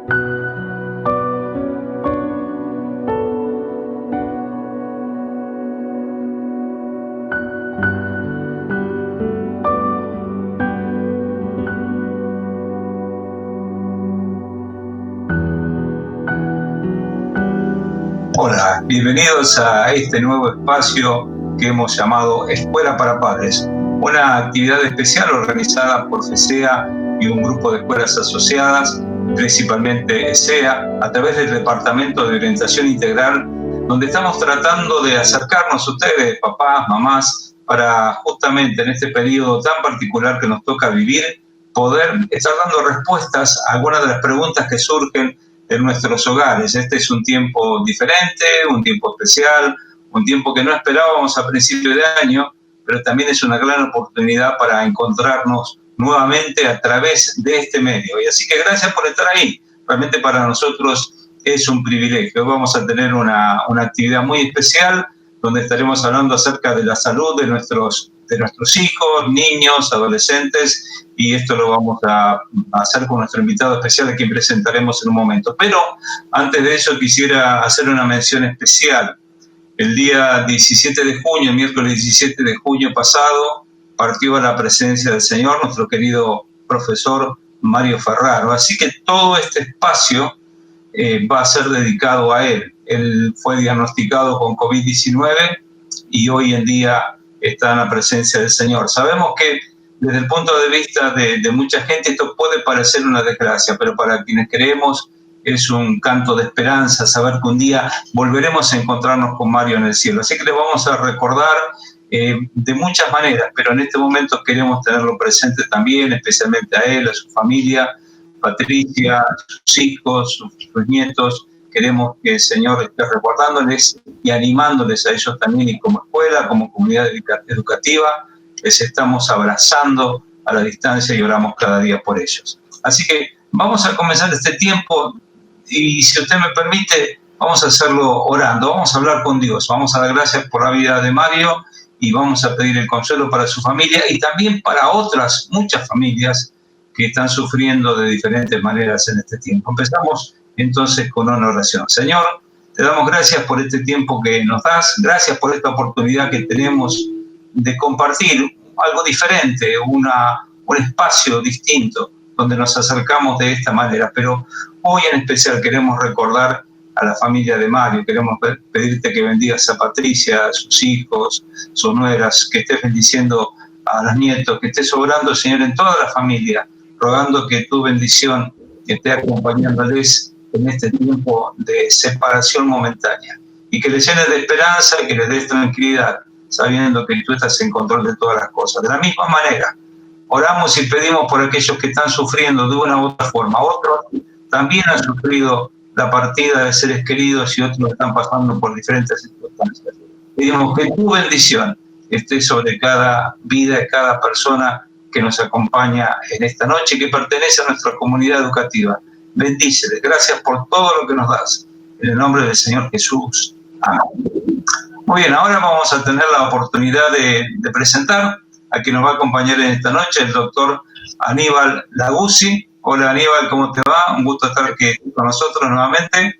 Hola, bienvenidos a este nuevo espacio que hemos llamado Escuela para Padres, una actividad especial organizada por FESEA y un grupo de escuelas asociadas, principalmente ESEA, a través del Departamento de Orientación Integral, donde estamos tratando de acercarnos a ustedes, papás, mamás, para justamente en este periodo tan particular que nos toca vivir, poder estar dando respuestas a algunas de las preguntas que surgen en nuestros hogares. Este es un tiempo diferente, un tiempo especial, un tiempo que no esperábamos a principio de año, pero también es una gran oportunidad para encontrarnos nuevamente a través de este medio. Y así que gracias por estar ahí. Realmente para nosotros es un privilegio. Hoy vamos a tener una actividad muy especial donde estaremos hablando acerca de la salud de nuestros hijos, niños, adolescentes, y esto lo vamos a hacer con nuestro invitado especial, a quien presentaremos en un momento. Pero antes de eso quisiera hacer una mención especial. El día 17 de junio, el miércoles 17 de junio pasado, partió a la presencia del Señor nuestro querido profesor Mario Ferraro. Así que todo este espacio va a ser dedicado a él. Él fue diagnosticado con COVID-19 y hoy en día está en la presencia del Señor. Sabemos que desde el punto de vista de mucha gente esto puede parecer una desgracia, pero para quienes creemos es un canto de esperanza saber que un día volveremos a encontrarnos con Mario en el cielo. Así que le vamos a recordar de muchas maneras, pero en este momento queremos tenerlo presente también, especialmente a él, a su familia, Patricia, a sus hijos, sus nietos. Queremos que el Señor esté recordándoles y animándoles a ellos también, y como escuela, como comunidad educativa, les estamos abrazando a la distancia y oramos cada día por ellos. Así que vamos a comenzar este tiempo y, si usted me permite, vamos a hacerlo orando, vamos a hablar con Dios, vamos a dar gracias por la vida de Mario y vamos a pedir el consuelo para su familia y también para otras muchas familias que están sufriendo de diferentes maneras en este tiempo. Empezamos entonces con una oración. Señor, te damos gracias por este tiempo que nos das, gracias por esta oportunidad que tenemos de compartir algo diferente, un espacio distinto donde nos acercamos de esta manera. Pero hoy en especial queremos recordar a la familia de Mario, queremos pedirte que bendigas a Patricia, a sus hijos, sus nueras, que estés bendiciendo a los nietos, que estés obrando, Señor, en toda la familia, rogando que tu bendición esté acompañándoles en este tiempo de separación momentánea y que les llenes de esperanza y que les des tranquilidad, sabiendo que tú estás en control de todas las cosas. De la misma manera, oramos y pedimos por aquellos que están sufriendo de una u otra forma. Otros también han sufrido la partida de seres queridos y otros están pasando por diferentes circunstancias. Pedimos que tu bendición esté sobre cada vida, cada persona que nos acompaña en esta noche y que pertenece a nuestra comunidad educativa. Bendíceles. Gracias por todo lo que nos das. En el nombre del Señor Jesús. Amén. Muy bien, ahora vamos a tener la oportunidad de presentar a quien nos va a acompañar en esta noche, el doctor Aníbal Laguzzi. Hola Aníbal, ¿cómo te va? Un gusto estar aquí con nosotros nuevamente.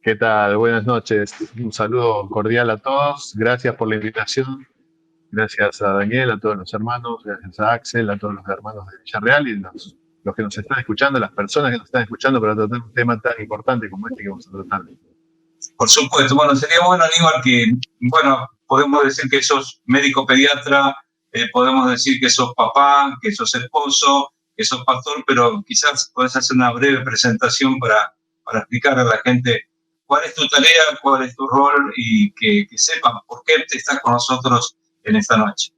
¿Qué tal? Buenas noches. Un saludo cordial a todos. Gracias por la invitación. Gracias a Daniel, a todos los hermanos, gracias a Axel, a todos los hermanos de Villarreal y los que nos están escuchando, las personas que nos están escuchando para tratar un tema tan importante como este que vamos a tratar. Por supuesto. Bueno, sería bueno, Aníbal, que, podemos decir que sos médico pediatra, podemos decir que sos papá, que sos esposo, que sos pastor, pero quizás podés hacer una breve presentación para explicar a la gente cuál es tu tarea, cuál es tu rol y que sepan por qué estás con nosotros en esta noche.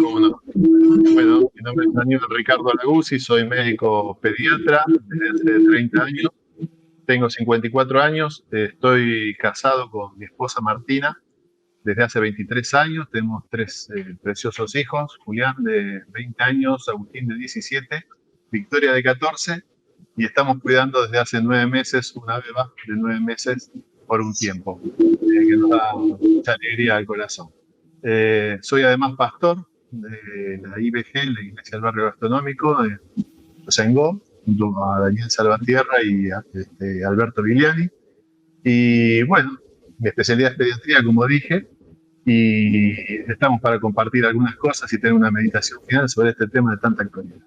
¿Cómo no? Bueno, mi nombre es Daniel Ricardo Laguzzi, soy médico pediatra desde hace 30 años, tengo 54 años, estoy casado con mi esposa Martina desde hace 23 años, tenemos 3 preciosos hijos, Julián de 20 años, Agustín de 17, Victoria de 14, y estamos cuidando desde hace 9 meses una beba de 9 meses por un tiempo, que nos da mucha alegría al corazón. Soy además pastor de la IBG, la Iglesia del Barrio Gastronómico de Rosengó, junto a Daniel Salvatierra y a Alberto Vigliani. Y bueno, mi especialidad es pediatría, como dije, y estamos para compartir algunas cosas y tener una meditación final sobre este tema de tanta actualidad.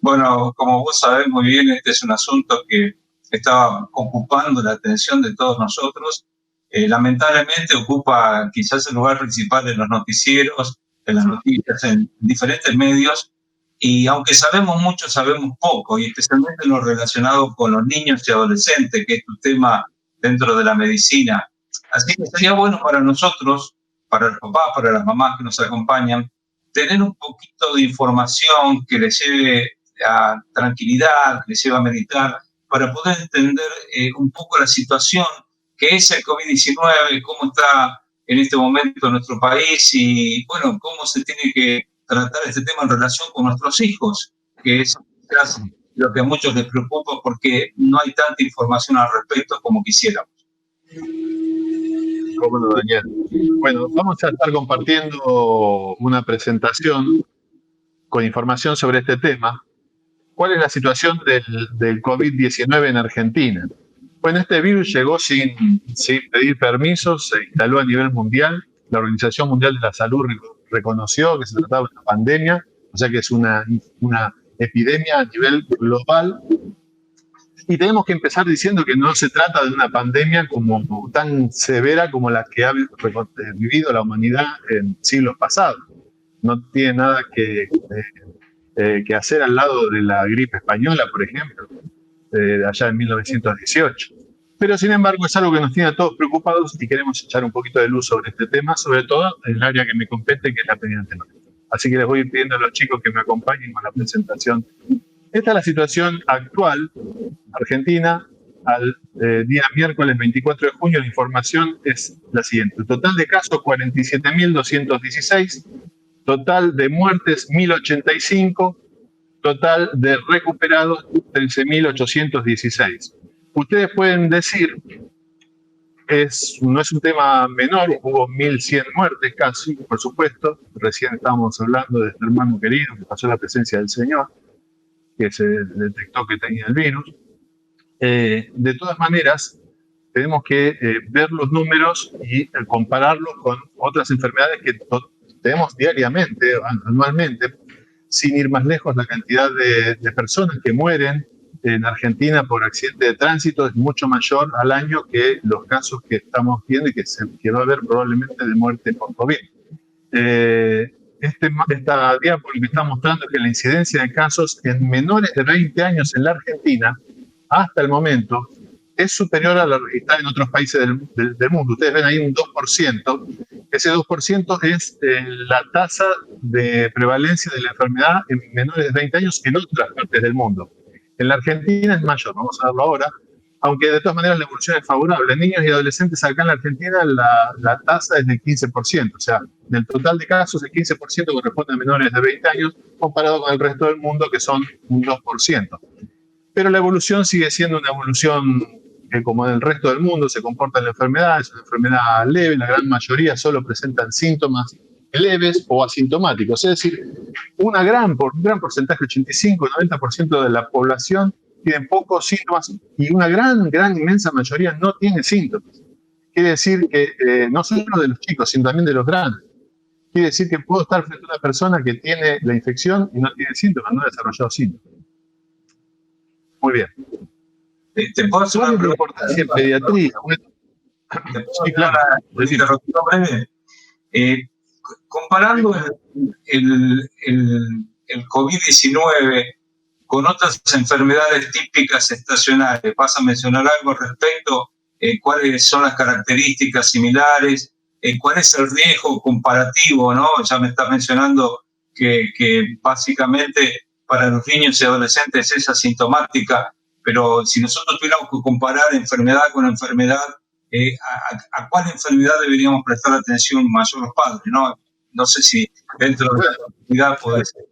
Bueno, como vos sabés muy bien, este es un asunto que está ocupando la atención de todos nosotros. Lamentablemente ocupa quizás el lugar principal en los noticieros, en las noticias, en diferentes medios, y aunque sabemos mucho, sabemos poco, y especialmente en lo relacionado con los niños y adolescentes, que es tu tema dentro de la medicina. Así que sería bueno para nosotros, para los papás, para las mamás que nos acompañan, tener un poquito de información que les lleve a tranquilidad, que les lleve a meditar, para poder entender un poco la situación que es el COVID-19, cómo está en este momento en nuestro país y, bueno, cómo se tiene que tratar este tema en relación con nuestros hijos, que es quizás lo que a muchos les preocupa porque no hay tanta información al respecto como quisiéramos. ¿Cómo no, Daniel? Bueno, vamos a estar compartiendo una presentación con información sobre este tema. ¿Cuál es la situación del COVID-19 en Argentina? Bueno, este virus llegó sin pedir permisos, se instaló a nivel mundial. La Organización Mundial de la Salud reconoció que se trataba de una pandemia, o sea que es una epidemia a nivel global. Y tenemos que empezar diciendo que no se trata de una pandemia como tan severa como la que ha vivido la humanidad en siglos pasados. No tiene nada que hacer al lado de la gripe española, por ejemplo, allá en 1918. Pero, sin embargo, es algo que nos tiene a todos preocupados y queremos echar un poquito de luz sobre este tema, sobre todo en el área que me compete, que es la pediatría. Así que les voy pidiendo a los chicos que me acompañen con la presentación. Esta es la situación actual, Argentina, al día miércoles 24 de junio. La información es la siguiente. El total de casos, 47.216. Total de muertes, 1.085. Total de recuperados, 13.816. Ustedes pueden decir, no es un tema menor, hubo 1.100 muertes casi, por supuesto. Recién estábamos hablando de este hermano querido que pasó la presencia del Señor, que se detectó que tenía el virus. De todas maneras, tenemos que ver los números y compararlos con otras enfermedades que tenemos diariamente, anualmente. Sin ir más lejos, la cantidad de personas que mueren en Argentina por accidente de tránsito es mucho mayor al año que los casos que estamos viendo y que va a haber probablemente de muerte por COVID. Esta diapositiva que está mostrando que la incidencia de casos en menores de 20 años en la Argentina, hasta el momento, es superior a la registrada en otros países del mundo. Ustedes ven ahí un 2%. Ese 2% es la tasa de prevalencia de la enfermedad en menores de 20 años en otras partes del mundo. En la Argentina es mayor, vamos a verlo ahora, aunque de todas maneras la evolución es favorable. En niños y adolescentes acá en la Argentina la tasa es del 15%, o sea, del total de casos el 15% corresponde a menores de 20 años comparado con el resto del mundo que son un 2%. Pero la evolución sigue siendo una evolución que, como en el resto del mundo, se comporta en la enfermedad, es una enfermedad leve, la gran mayoría solo presentan síntomas leves o asintomáticos, es decir, un gran porcentaje, 85-90% de la población tienen pocos síntomas y una inmensa mayoría no tiene síntomas. Quiere decir que no solo de los chicos, sino también de los grandes. Quiere decir que puedo estar frente a una persona que tiene la infección y no tiene síntomas, no ha desarrollado síntomas. Muy bien. ¿Te puedo hacer una importancia en pediatría? Sí, claro. Comparando el COVID-19 con otras enfermedades típicas estacionales, ¿vas a mencionar algo al respecto? ¿Cuáles son las características similares? ¿Cuál es el riesgo comparativo? ¿No? Ya me estás mencionando que básicamente para los niños y adolescentes es asintomática, pero si nosotros tuviéramos que comparar enfermedad con enfermedad, ¿a cuál enfermedad deberíamos prestar atención mayor los padres? No sé si dentro de la comunidad puede ser.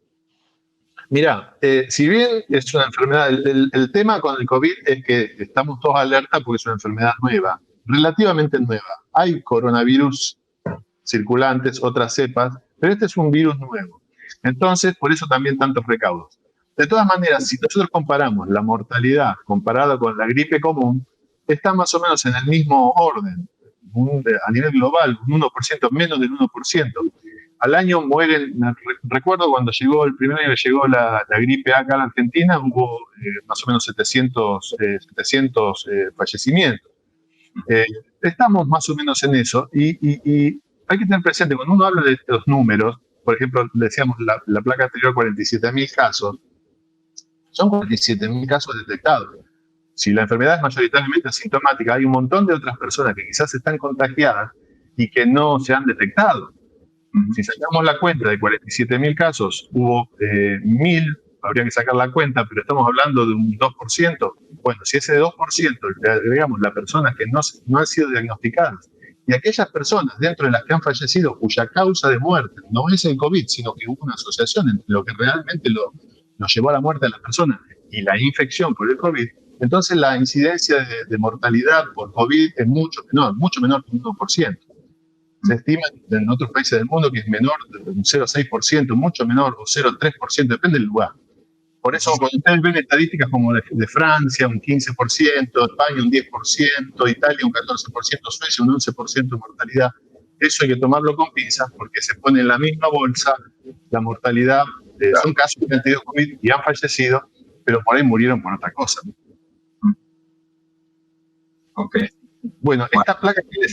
Mirá, si bien es una enfermedad, el tema con el COVID es que estamos todos alerta porque es una enfermedad nueva, relativamente nueva. Hay coronavirus circulantes, otras cepas, pero este es un virus nuevo. Entonces, por eso también tantos recaudos. De todas maneras, si nosotros comparamos la mortalidad comparada con la gripe común, está más o menos en el mismo orden, a nivel global, un 1%, menos del 1%. Al año mueren, recuerdo cuando llegó el primer año que llegó la gripe acá a la Argentina, hubo más o menos 700 fallecimientos. Estamos más o menos en eso y hay que tener presente, cuando uno habla de estos números, por ejemplo, decíamos la placa anterior, 47.000 casos, son 47.000 casos detectados. Si la enfermedad es mayoritariamente asintomática, hay un montón de otras personas que quizás están contagiadas y que no se han detectado. Si sacamos la cuenta de 47.000 casos, hubo 1.000, habría que sacar la cuenta, pero estamos hablando de un 2%. Bueno, si ese 2% le agregamos las personas que no han sido diagnosticadas y aquellas personas dentro de las que han fallecido cuya causa de muerte no es el COVID, sino que hubo una asociación entre lo que realmente lo llevó a la muerte de las personas y la infección por el COVID, entonces la incidencia de mortalidad por COVID es mucho menor que un 1%. Se estima en otros países del mundo que es menor, un 0,6%, mucho menor, o 0,3%, depende del lugar. Por eso, cuando ustedes ven estadísticas como de Francia, un 15%, España un 10%, Italia un 14%, Suecia un 11% de mortalidad, eso hay que tomarlo con pinzas porque se pone en la misma bolsa la mortalidad. Son casos que han tenido COVID y han fallecido, pero por ahí murieron por otra cosa. Okay. Bueno, esta placa que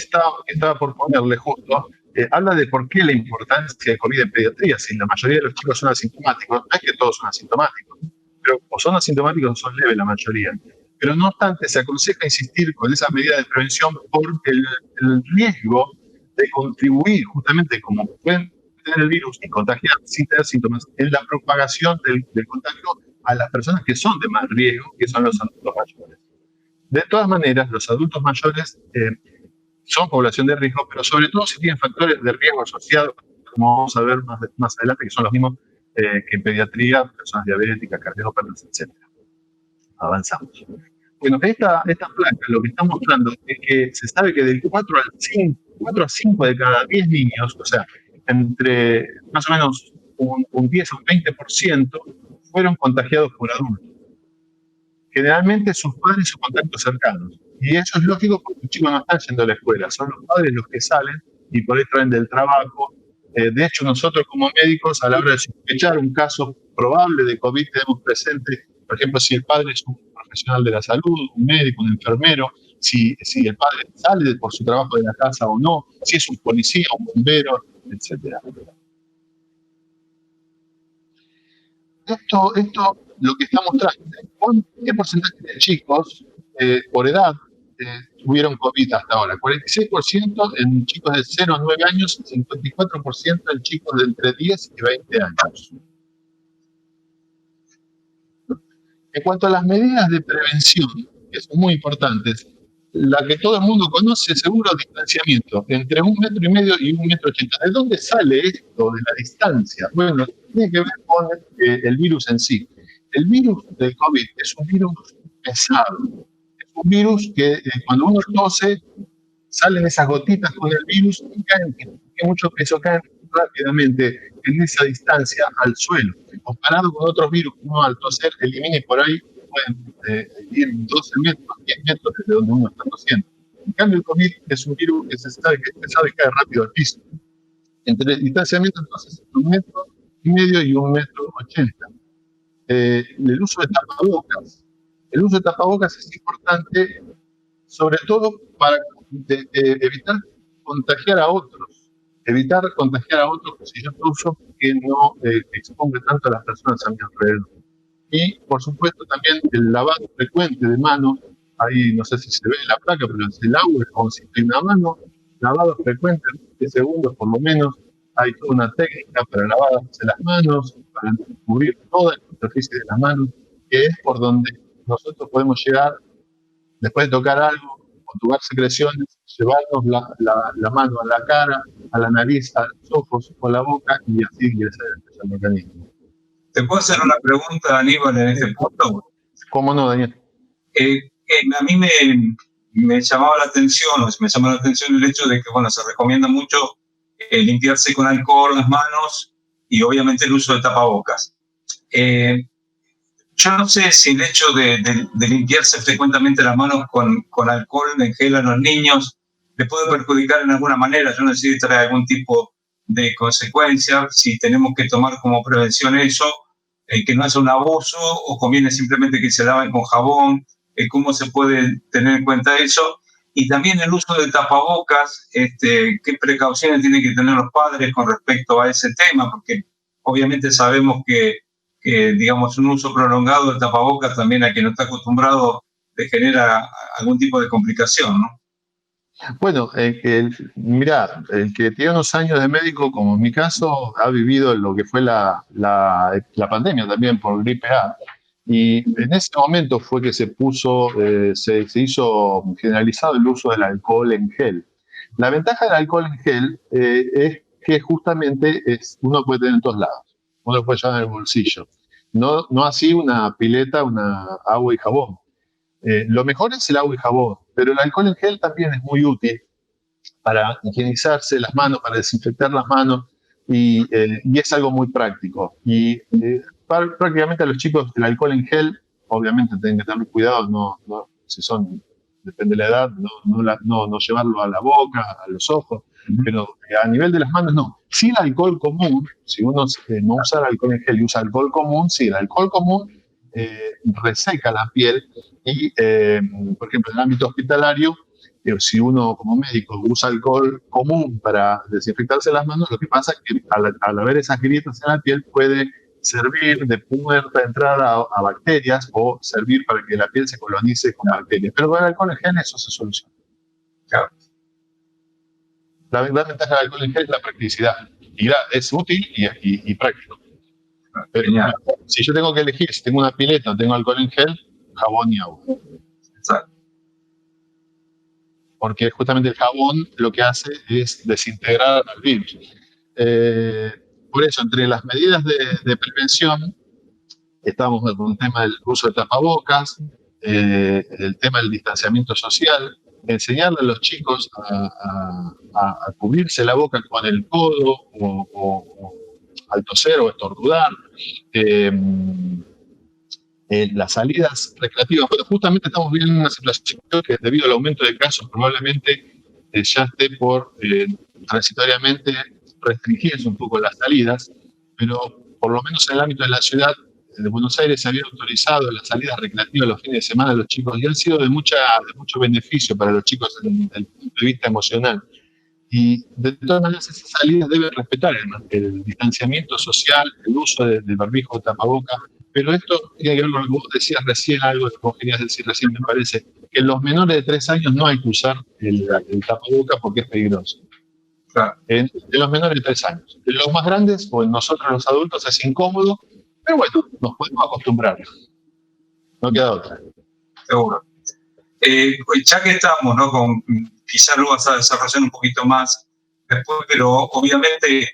estaba por ponerle justo, habla de por qué la importancia de COVID en pediatría. Si la mayoría de los chicos son asintomáticos, no es que todos son asintomáticos, pero o son asintomáticos o son leves la mayoría. Pero no obstante, se aconseja insistir con esa medida de prevención por el riesgo de contribuir, justamente como pueden tener el virus y contagiar sin tener síntomas, en la propagación del contagio a las personas que son de más riesgo, que son los adultos mayores. De todas maneras, los adultos mayores son población de riesgo, pero sobre todo si tienen factores de riesgo asociados, como vamos a ver más adelante, que son los mismos que en pediatría, personas diabéticas, cardiópatas, etc. Avanzamos. Bueno, esta placa lo que está mostrando es que se sabe que del 4 a 5 de cada 10 niños, o sea, entre más o menos un 10 o un 20%, fueron contagiados por adultos. Generalmente sus padres o contactos cercanos. Y eso es lógico porque los chicos no están yendo a la escuela, son los padres los que salen y por ahí traen del trabajo. De hecho, nosotros como médicos, a la hora de sospechar un caso probable de COVID, tenemos presente, por ejemplo, si el padre es un profesional de la salud, un médico, un enfermero, si el padre sale por su trabajo de la casa o no, si es un policía, un bombero, etc. Esto lo que está mostrando, ¿qué porcentaje de chicos por edad tuvieron COVID hasta ahora? 46% en chicos de 0 a 9 años y 54% en chicos de entre 10 y 20 años. En cuanto a las medidas de prevención, que son muy importantes, la que todo el mundo conoce, seguro, distanciamiento, entre 1,5 metros y 1,80 metros. ¿De dónde sale esto de la distancia? Bueno, tiene que ver con el virus en sí. El virus del COVID es un virus pesado. Es un virus que cuando uno tose, salen esas gotitas con el virus y caen, que mucho peso, caen rápidamente en esa distancia al suelo. Comparado con otros virus, uno al toser elimina y por ahí pueden ir 12 metros, 10 metros desde donde uno está tosiendo. En cambio, el COVID es un virus que se sabe que es pesado y cae rápido al piso. Entre distanciamiento, entonces, 1,5 metros y 1,80 metros. El uso de tapabocas. El uso de tapabocas es importante, sobre todo para evitar contagiar a otros. Evitar contagiar a otros si yo uso que no exponga tanto a las personas a mi alrededor. Y, por supuesto, también el lavado frecuente de manos. Ahí no sé si se ve en la placa, pero es el agua, consiste en una mano, lavado frecuente, 20 segundos por lo menos. Hay toda una técnica para lavarse las manos, para cubrir toda la superficie de las manos, que es por donde nosotros podemos llegar, después de tocar algo, conjugar secreciones, llevarnos la mano a la cara, a la nariz, a los ojos o a la boca y así ingresar al organismo. ¿Te puedo hacer una pregunta, Aníbal, en este punto? ¿Cómo no, Daniel? A mí me llamaba la atención, el hecho de que, bueno, se recomienda mucho limpiarse con alcohol las manos y obviamente el uso de tapabocas. Yo no sé si el hecho de limpiarse frecuentemente las manos con alcohol en gel a los niños le puede perjudicar en alguna manera. Yo no sé si trae algún tipo de consecuencia, si tenemos que tomar como prevención eso, que no haya un abuso o conviene simplemente que se laven con jabón, cómo se puede tener en cuenta eso. Y también el uso de tapabocas, qué precauciones tienen que tener los padres con respecto a ese tema, porque obviamente sabemos que digamos, un uso prolongado del tapabocas también a quien no está acostumbrado le genera algún tipo de complicación, ¿no? Bueno, mirá, el que tiene unos años de médico, como en mi caso, ha vivido lo que fue la pandemia también por gripe A. Y en ese momento fue que se puso, se hizo generalizado el uso del alcohol en gel. La ventaja del alcohol en gel es que justamente uno puede tener en todos lados. Uno lo puede llevar en el bolsillo. No así una pileta, una agua y jabón. Lo mejor es el agua y jabón, pero el alcohol en gel también es muy útil para higienizarse las manos, para desinfectar las manos, y es algo muy práctico. Y prácticamente a los chicos el alcohol en gel, obviamente tienen que tener cuidado, si son, depende de la edad, no llevarlo a la boca, a los ojos, pero a nivel de las manos no. Sí, el alcohol común, si uno no usa el alcohol en gel y usa alcohol común, sí, el alcohol común reseca la piel y, por ejemplo, en el ámbito hospitalario, si uno como médico usa alcohol común para desinfectarse las manos, lo que pasa es que al haber esas grietas en la piel puede servir de puerta de entrada a bacterias o servir para que la piel se colonice con bacterias. Pero con el alcohol en gel eso se soluciona. Claro. La gran ventaja del alcohol en gel es la practicidad. Y es útil y práctico. Pero, si yo tengo que elegir, si tengo una pileta o tengo alcohol en gel, jabón y agua. Exacto. Porque justamente el jabón lo que hace es desintegrar al virus. Por eso, entre las medidas de prevención, estamos con el tema del uso de tapabocas, el tema del distanciamiento social, enseñarle a los chicos a cubrirse la boca con el codo o al toser o estornudar. Las salidas recreativas, pero justamente estamos viendo una situación que debido al aumento de casos probablemente ya esté por transitoriamente restringirse un poco las salidas, pero por lo menos en el ámbito de la ciudad de Buenos Aires se había autorizado las salidas recreativas los fines de semana de los chicos y han sido de mucho beneficio para los chicos desde el punto de vista emocional. Y de todas maneras esas salidas deben respetar el distanciamiento social, el uso del barbijo o tapaboca, pero esto tiene que ver con lo que vos decías recién, algo que vos querías decir recién, me parece, que en los menores de 3 años no hay que usar el tapaboca porque es peligroso. Claro. En los menores de 3 años. En los más grandes o en nosotros los adultos es incómodo, pero bueno, nos podemos acostumbrar. No queda otra. Seguro. Ya que estamos, ¿no? Quizás lo vas a desarrollar un poquito más después, pero obviamente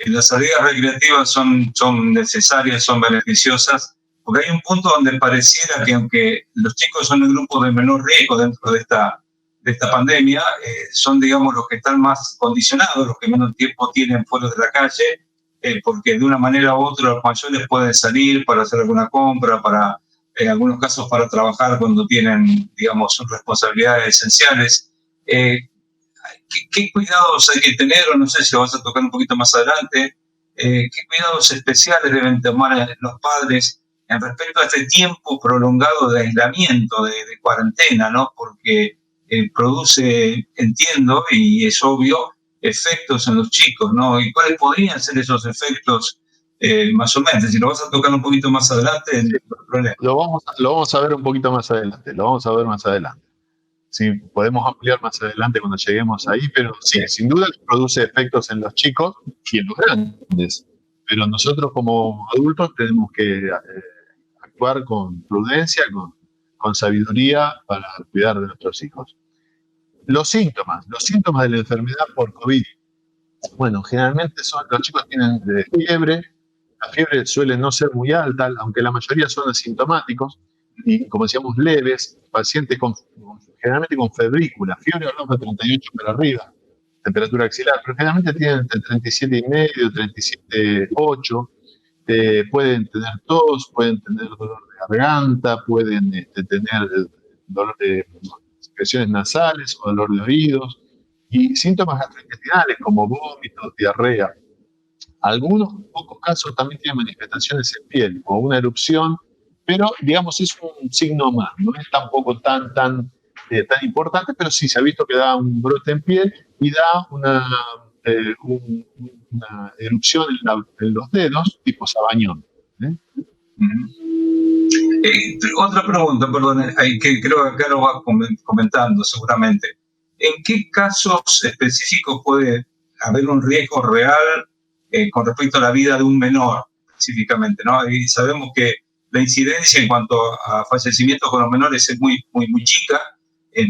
las salidas recreativas son necesarias, son beneficiosas, porque hay un punto donde pareciera que aunque los chicos son el grupo de menor riesgo dentro de esta pandemia, son, digamos, los que están más condicionados, los que menos tiempo tienen fuera de la calle, porque de una manera u otra los mayores pueden salir para hacer alguna compra, en algunos casos para trabajar cuando tienen, digamos, responsabilidades esenciales. ¿Qué cuidados hay que tener? O no sé si lo vas a tocar un poquito más adelante. ¿Qué cuidados especiales deben tomar los padres en respecto a este tiempo prolongado de aislamiento, de cuarentena, ¿no? Porque produce, entiendo, y es obvio, efectos en los chicos, ¿no? ¿Y cuáles podrían ser esos efectos? Más o menos, si lo vas a tocar un poquito más adelante, no hay problema. Lo vamos a ver un poquito más adelante, lo vamos a ver más adelante. Sí, podemos ampliar más adelante cuando lleguemos ahí, pero sí, sin duda produce efectos en los chicos y en los grandes. Pero nosotros como adultos tenemos que actuar con prudencia, con sabiduría para cuidar de nuestros hijos. Los síntomas de la enfermedad por COVID. Bueno, generalmente los chicos tienen fiebre. La fiebre suele no ser muy alta, aunque la mayoría son asintomáticos y, como decíamos, leves, pacientes generalmente con febrícula, fiebre hablamos de 38 para arriba, temperatura axilar, pero generalmente tienen entre 37,5, 37,8, pueden tener tos, pueden tener dolor de garganta, pueden tener dolor de secreciones nasales o dolor de oídos, y síntomas gastrointestinales como vómitos, diarrea. Algunos pocos casos también tienen manifestaciones en piel o una erupción, pero digamos es un signo más, no es tampoco tan importante, pero sí se ha visto que da un brote en piel y da una erupción en los dedos tipo sabañón. Otra pregunta, perdón, que creo que acá lo va comentando seguramente. ¿En qué casos específicos puede haber un riesgo real con respecto a la vida de un menor específicamente, ¿no? Y sabemos que la incidencia en cuanto a fallecimientos con los menores es muy chica,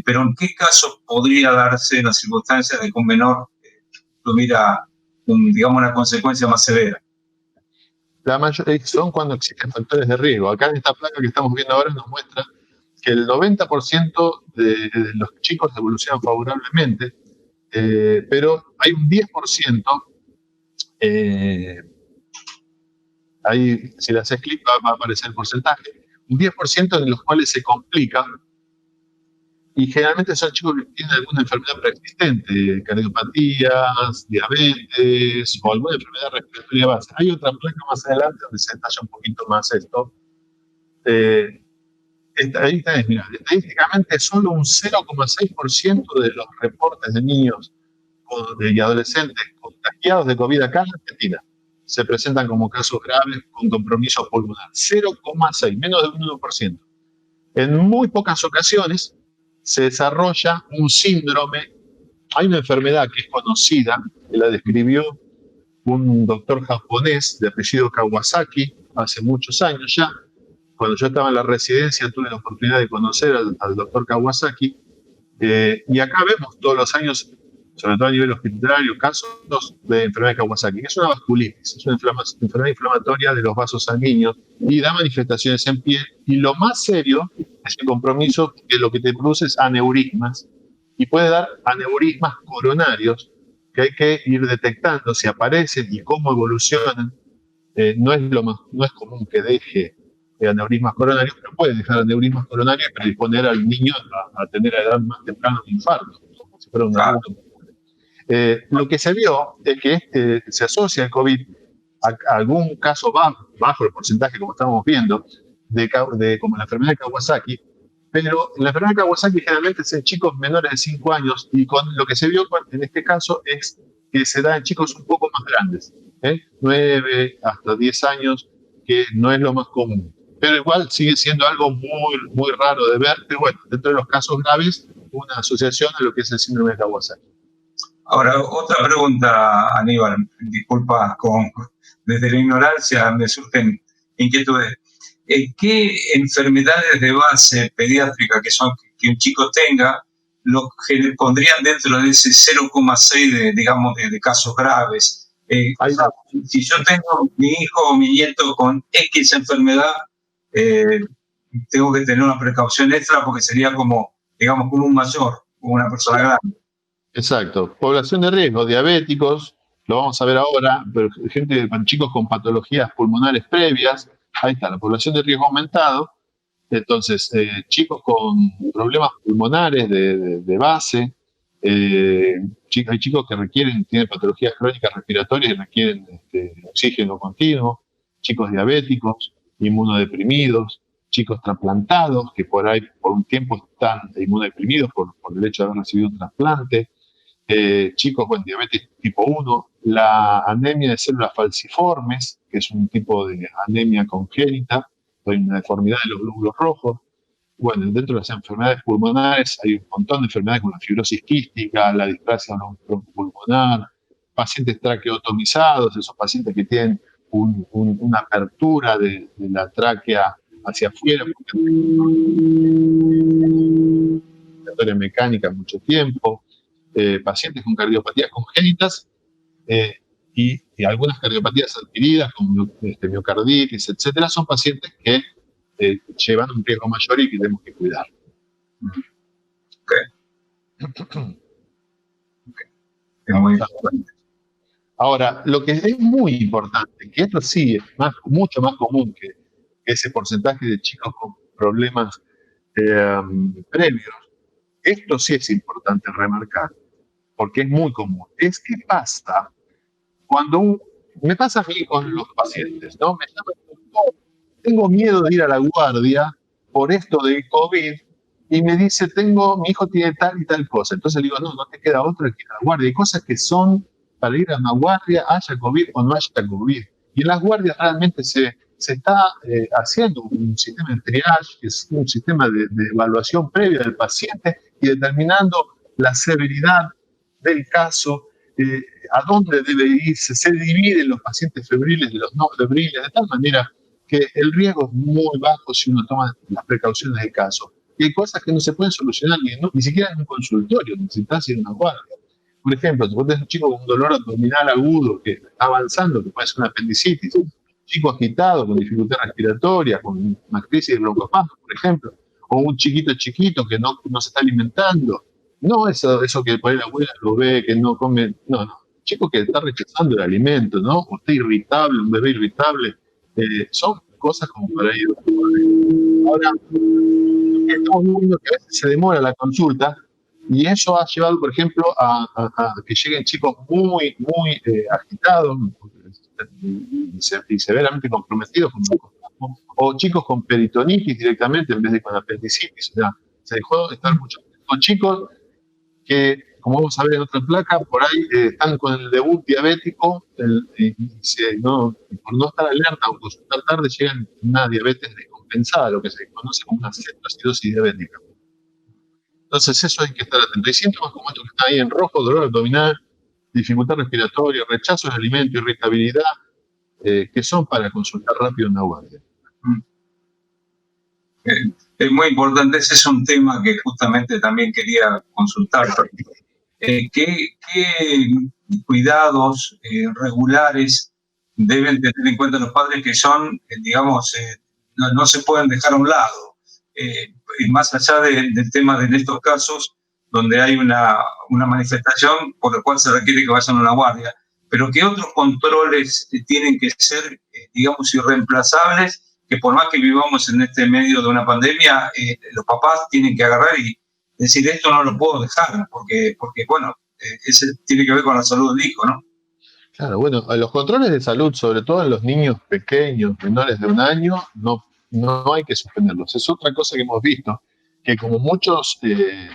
pero ¿en qué casos podría darse en las circunstancias de que un menor tuviera, digamos, una consecuencia más severa? La mayoría son cuando existen factores de riesgo. Acá en esta placa que estamos viendo ahora nos muestra que el 90% de los chicos evolucionan favorablemente, pero hay un 10%, ahí si le haces clic va a aparecer el porcentaje, un 10% en los cuales se complica, y generalmente son chicos que tienen alguna enfermedad preexistente, cardiopatías, diabetes o alguna enfermedad respiratoria base. Hay otra placa más adelante donde se detalla un poquito más esto. Ahí tenés, mira, estadísticamente solo un 0,6% de los reportes de niños y adolescentes contagiados de COVID acá en Argentina se presentan como casos graves con compromiso pulmonar. 0,6, menos de un 1%. En muy pocas ocasiones se desarrolla un síndrome. Hay una enfermedad que es conocida, que la describió un doctor japonés de apellido Kawasaki hace muchos años ya. Cuando yo estaba en la residencia tuve la oportunidad de conocer al doctor Kawasaki, y acá vemos todos los años, sobre todo a nivel hospitalario, casos de enfermedad de Kawasaki, que es una vasculitis, es una enfermedad inflamatoria de los vasos sanguíneos y da manifestaciones en piel, y lo más serio es el compromiso que lo que te produce es aneurismas, y puede dar aneurismas coronarios que hay que ir detectando si aparecen y cómo evolucionan. No es común que deje aneurismas coronarios, pero puede dejar aneurismas coronarios y predisponer al niño a tener a edad más temprana un infarto, como si fuera un agudo. Lo que se vio es que se asocia el COVID a algún caso bajo el porcentaje, como estamos viendo, como la enfermedad de Kawasaki, pero la enfermedad de Kawasaki generalmente es en chicos menores de 5 años, y con lo que se vio en este caso es que se da en chicos un poco más grandes, 9 hasta 10 años, que no es lo más común. Pero igual sigue siendo algo muy raro de ver, pero bueno, dentro de los casos graves, una asociación a lo que es el síndrome de Kawasaki. Ahora, otra pregunta, Aníbal, disculpa, desde la ignorancia me surgen inquietudes. ¿Qué enfermedades de base pediátrica que un chico tenga lo pondrían dentro de ese 0,6 de casos graves? Si yo tengo mi hijo o mi nieto con X enfermedad, tengo que tener una precaución extra porque sería como un mayor, como una persona grande. Exacto. Población de riesgo, diabéticos, lo vamos a ver ahora, pero gente con chicos con patologías pulmonares previas, ahí está, la población de riesgo aumentado. Entonces, chicos con problemas pulmonares de base, hay chicos que tienen patologías crónicas respiratorias y requieren oxígeno continuo, chicos diabéticos, inmunodeprimidos, chicos trasplantados que por un tiempo están inmunodeprimidos por el hecho de haber recibido un trasplante, chicos con diabetes tipo 1, la anemia de células falciformes, que es un tipo de anemia congénita, hay una deformidad de los glóbulos rojos. Bueno, dentro de las enfermedades pulmonares hay un montón de enfermedades como la fibrosis quística, la displasia broncopulmonar, pacientes traqueotomizados, esos pacientes que tienen una apertura de la tráquea hacia afuera, porque mecánica mucho tiempo, pacientes con cardiopatías congénitas, y algunas cardiopatías adquiridas, como miocarditis, etcétera, son pacientes que llevan un riesgo mayor y que tenemos que cuidar. Okay. Es muy importante. Ahora, lo que es muy importante, que esto sí es mucho más común ese porcentaje de chicos con problemas previos. Esto sí es importante remarcar, porque es muy común. Es que pasa cuando me pasa a mí con los pacientes, ¿no? Me llaman, "Oh, tengo miedo de ir a la guardia por esto del COVID", y me dice, mi hijo tiene tal y tal cosa. Entonces le digo, no te queda otra que ir a la guardia. Hay cosas que son para ir a una guardia, haya COVID o no haya COVID. Y en las guardias realmente se está haciendo un sistema de triage, que es un sistema de evaluación previa del paciente y determinando la severidad del caso, a dónde debe irse. Se dividen los pacientes febriles de los no febriles, de tal manera que el riesgo es muy bajo si uno toma las precauciones del caso. Y hay cosas que no se pueden solucionar ni siquiera en un consultorio, necesitas ir a una guardia. Por ejemplo, si vos tenés un chico con un dolor abdominal agudo que está avanzando, que puede ser una apendicitis, un chico agitado con dificultad respiratoria, con una crisis de broncoespasmo, por ejemplo, o un chiquito que no se está alimentando. No eso que por ahí la abuela lo ve, que no come, no. Chico que está rechazando el alimento, ¿no? O está irritable, un bebé irritable. Son cosas como para ir. Ahora, estamos viendo que a veces se demora la consulta y eso ha llevado, por ejemplo, a que lleguen chicos muy agitados y severamente comprometidos o chicos con peritonitis directamente en vez de con apendicitis. O sea, se dejó de estar mucho con chicos que, como vamos a ver en otra placa, por ahí están con el debut diabético y por no estar alerta o consultar tarde llegan a una diabetes descompensada, lo que se conoce como una cetoacidosis diabética. Entonces eso hay que estar atento. Hay síntomas como estos que están ahí en rojo: dolor abdominal, dificultad respiratoria, rechazo del alimento, irritabilidad, que son para consultar rápido en la guardia. Es muy importante, ese es un tema que justamente también quería consultar. ¿Qué cuidados regulares deben tener en cuenta los padres que son, digamos, no se pueden dejar a un lado? Más allá del tema de en estos casos donde hay una manifestación por la cual se requiere que vayan a una guardia, pero ¿qué otros controles tienen que ser, digamos, irreemplazables, que por más que vivamos en este medio de una pandemia, los papás tienen que agarrar y decir, esto no lo puedo dejar, porque bueno, ese tiene que ver con la salud del hijo, ¿no? Claro, bueno, los controles de salud, sobre todo en los niños pequeños, menores de 1 año, no hay que suspenderlos. Es otra cosa que hemos visto, que como muchos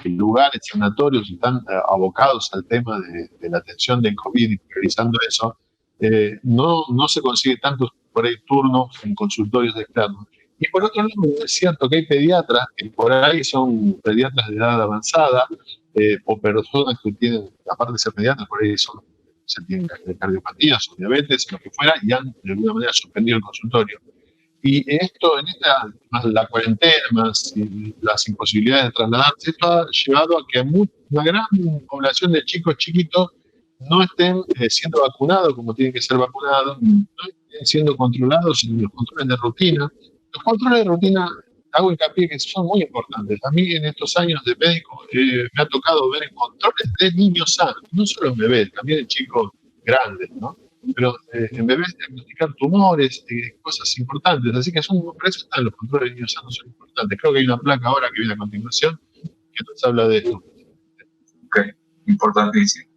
lugares sanatorios están abocados al tema de la atención del COVID y priorizando eso, no se consigue tantos por ahí turnos en consultorios externos. Y por otro lado, es cierto que hay pediatras que por ahí son pediatras de edad avanzada, o personas que tienen, aparte de ser pediatras, por ahí se tienen cardiopatías o diabetes, lo que fuera, y han de alguna manera suspendido el consultorio. Y esto, más la cuarentena, más las imposibilidades de trasladarse, esto ha llevado a que una gran población de chicos chiquitos no estén siendo vacunados como tienen que ser vacunados, no estén siendo controlados en los controles de rutina. Los controles de rutina, hago hincapié que son muy importantes. A mí en estos años de médico me ha tocado ver controles de niños sanos, no solo en bebés, también en chicos grandes, ¿no? Pero en bebés diagnosticar tumores, cosas importantes. Así que por eso están los controles de niños sanos, son importantes. Creo que hay una placa ahora que viene a continuación que nos habla de esto. Ok, importantísimo.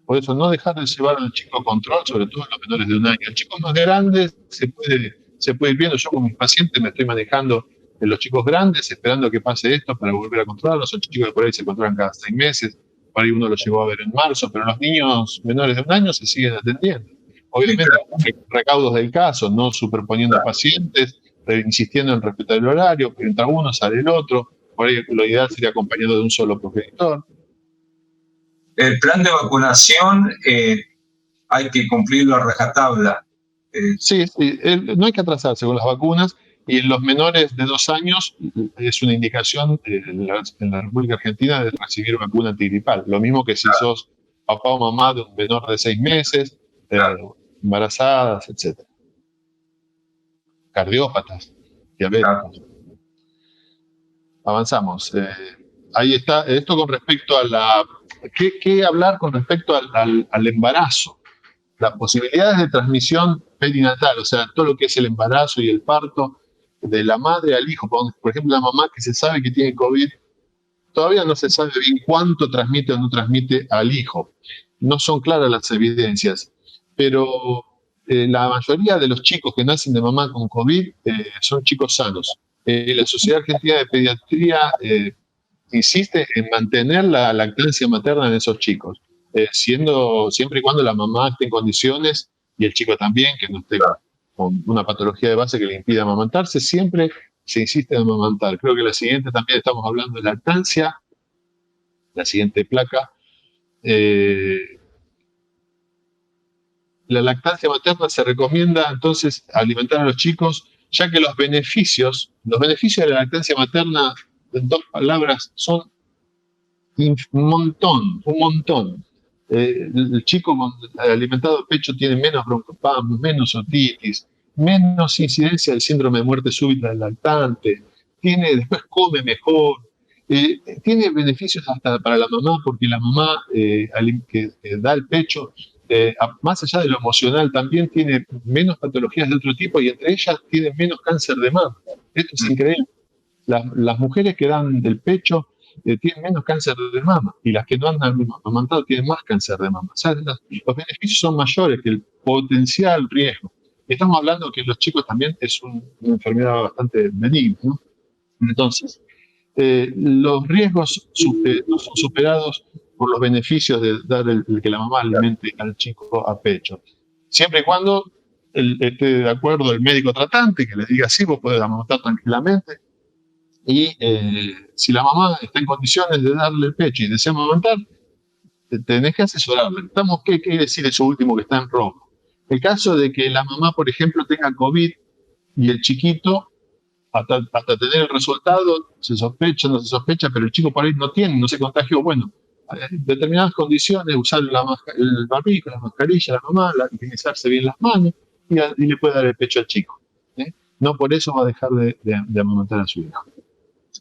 Por eso no dejar de llevar al chico a control, sobre todo en los menores de 1 año. En chicos más grandes se puede ir viendo. Yo con mis pacientes me estoy manejando en los chicos grandes, esperando que pase esto para volver a controlarlos. Son chicos que por ahí se controlan cada 6 meses. Por ahí uno lo llegó a ver en marzo, pero los niños menores de 1 año se siguen atendiendo. Obviamente, recaudos del caso, no superponiendo pacientes, insistiendo en respetar el horario, que entra uno, sale el otro. Por ahí lo ideal sería acompañado de un solo progenitor. El plan de vacunación hay que cumplirlo a rajatabla. Sí, no hay que atrasarse con las vacunas. Y en los menores de 2 años es una indicación en la República Argentina de recibir vacuna antigripal. Lo mismo que si sos papá o mamá de un menor de 6 meses, embarazadas, etc. Cardiópatas, diabéticos. Avanzamos. Ahí está. Esto con respecto a ¿Qué hablar con respecto al embarazo? las posibilidades de transmisión perinatal, o sea, todo lo que es el embarazo y el parto de la madre al hijo. Por ejemplo, la mamá que se sabe que tiene COVID, todavía no se sabe bien cuánto transmite o no transmite al hijo. No son claras las evidencias, pero la mayoría de los chicos que nacen de mamá con COVID son chicos sanos. La Sociedad Argentina de Pediatría insiste en mantener la lactancia materna en esos chicos, siempre y cuando la mamá esté en condiciones y el chico también, que no esté con una patología de base que le impida amamantarse, siempre se insiste en amamantar. Creo que la siguiente también estamos hablando de lactancia, la siguiente placa. La lactancia materna se recomienda entonces alimentar a los chicos, ya que los beneficios de la lactancia materna, en dos palabras, son un montón. El chico alimentado de pecho tiene menos broncoespasmos, menos otitis, menos incidencia del síndrome de muerte súbita del lactante, después come mejor, tiene beneficios hasta para la mamá, porque la mamá que da el pecho, más allá de lo emocional, también tiene menos patologías de otro tipo y entre ellas tiene menos cáncer de mama. Esto es increíble. Las mujeres que dan del pecho tienen menos cáncer de mama y las que no han amamantado tienen más cáncer de mama. O sea, los beneficios son mayores que el potencial riesgo. Estamos hablando que los chicos también es una enfermedad bastante benigna, ¿no? Entonces, los riesgos no son superados por los beneficios de dar que la mamá alimente al chico a pecho. Siempre y cuando esté de acuerdo el médico tratante, que le diga sí, vos podés amamantar tranquilamente. Y si la mamá está en condiciones de darle el pecho y desea amamantar, tenés que asesorarle. ¿Qué quiere decir eso último que está en rojo? El caso de que la mamá, por ejemplo, tenga COVID y el chiquito, hasta tener el resultado, se sospecha, no se sospecha, pero el chico por ahí no se contagió. Bueno, en determinadas condiciones, usar el barbijo, la mascarilla, la mamá, higienizarse bien las manos y le puede dar el pecho al chico. No por eso va a dejar de amamantar a su hijo.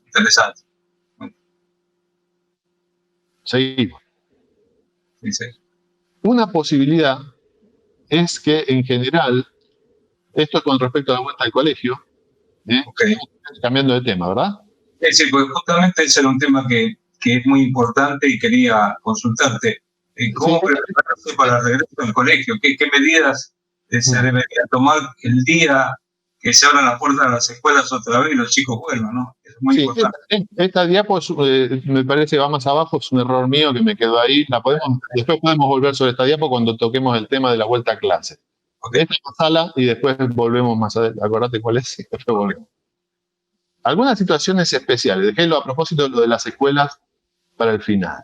Interesante. Seguimos. Sí. Una posibilidad es que en general, esto es con respecto a la vuelta al colegio, Okay. Cambiando de tema, ¿verdad? Sí, porque justamente ese era un tema que es muy importante y quería consultarte. ¿Cómo prepararse para el regreso al colegio? ¿Qué medidas se deberían tomar el día que se abran las puertas de las escuelas otra vez y los chicos vuelvan, ¿no? Es muy importante. Esta diapo me parece que va más abajo, es un error mío que me quedó ahí. Después podemos volver sobre esta diapo cuando toquemos el tema de la vuelta a clase. Okay. Esta sala y después volvemos más adelante. Acordate cuál es y después volvemos. Algunas situaciones especiales, dejélo a propósito de lo de las escuelas para el final.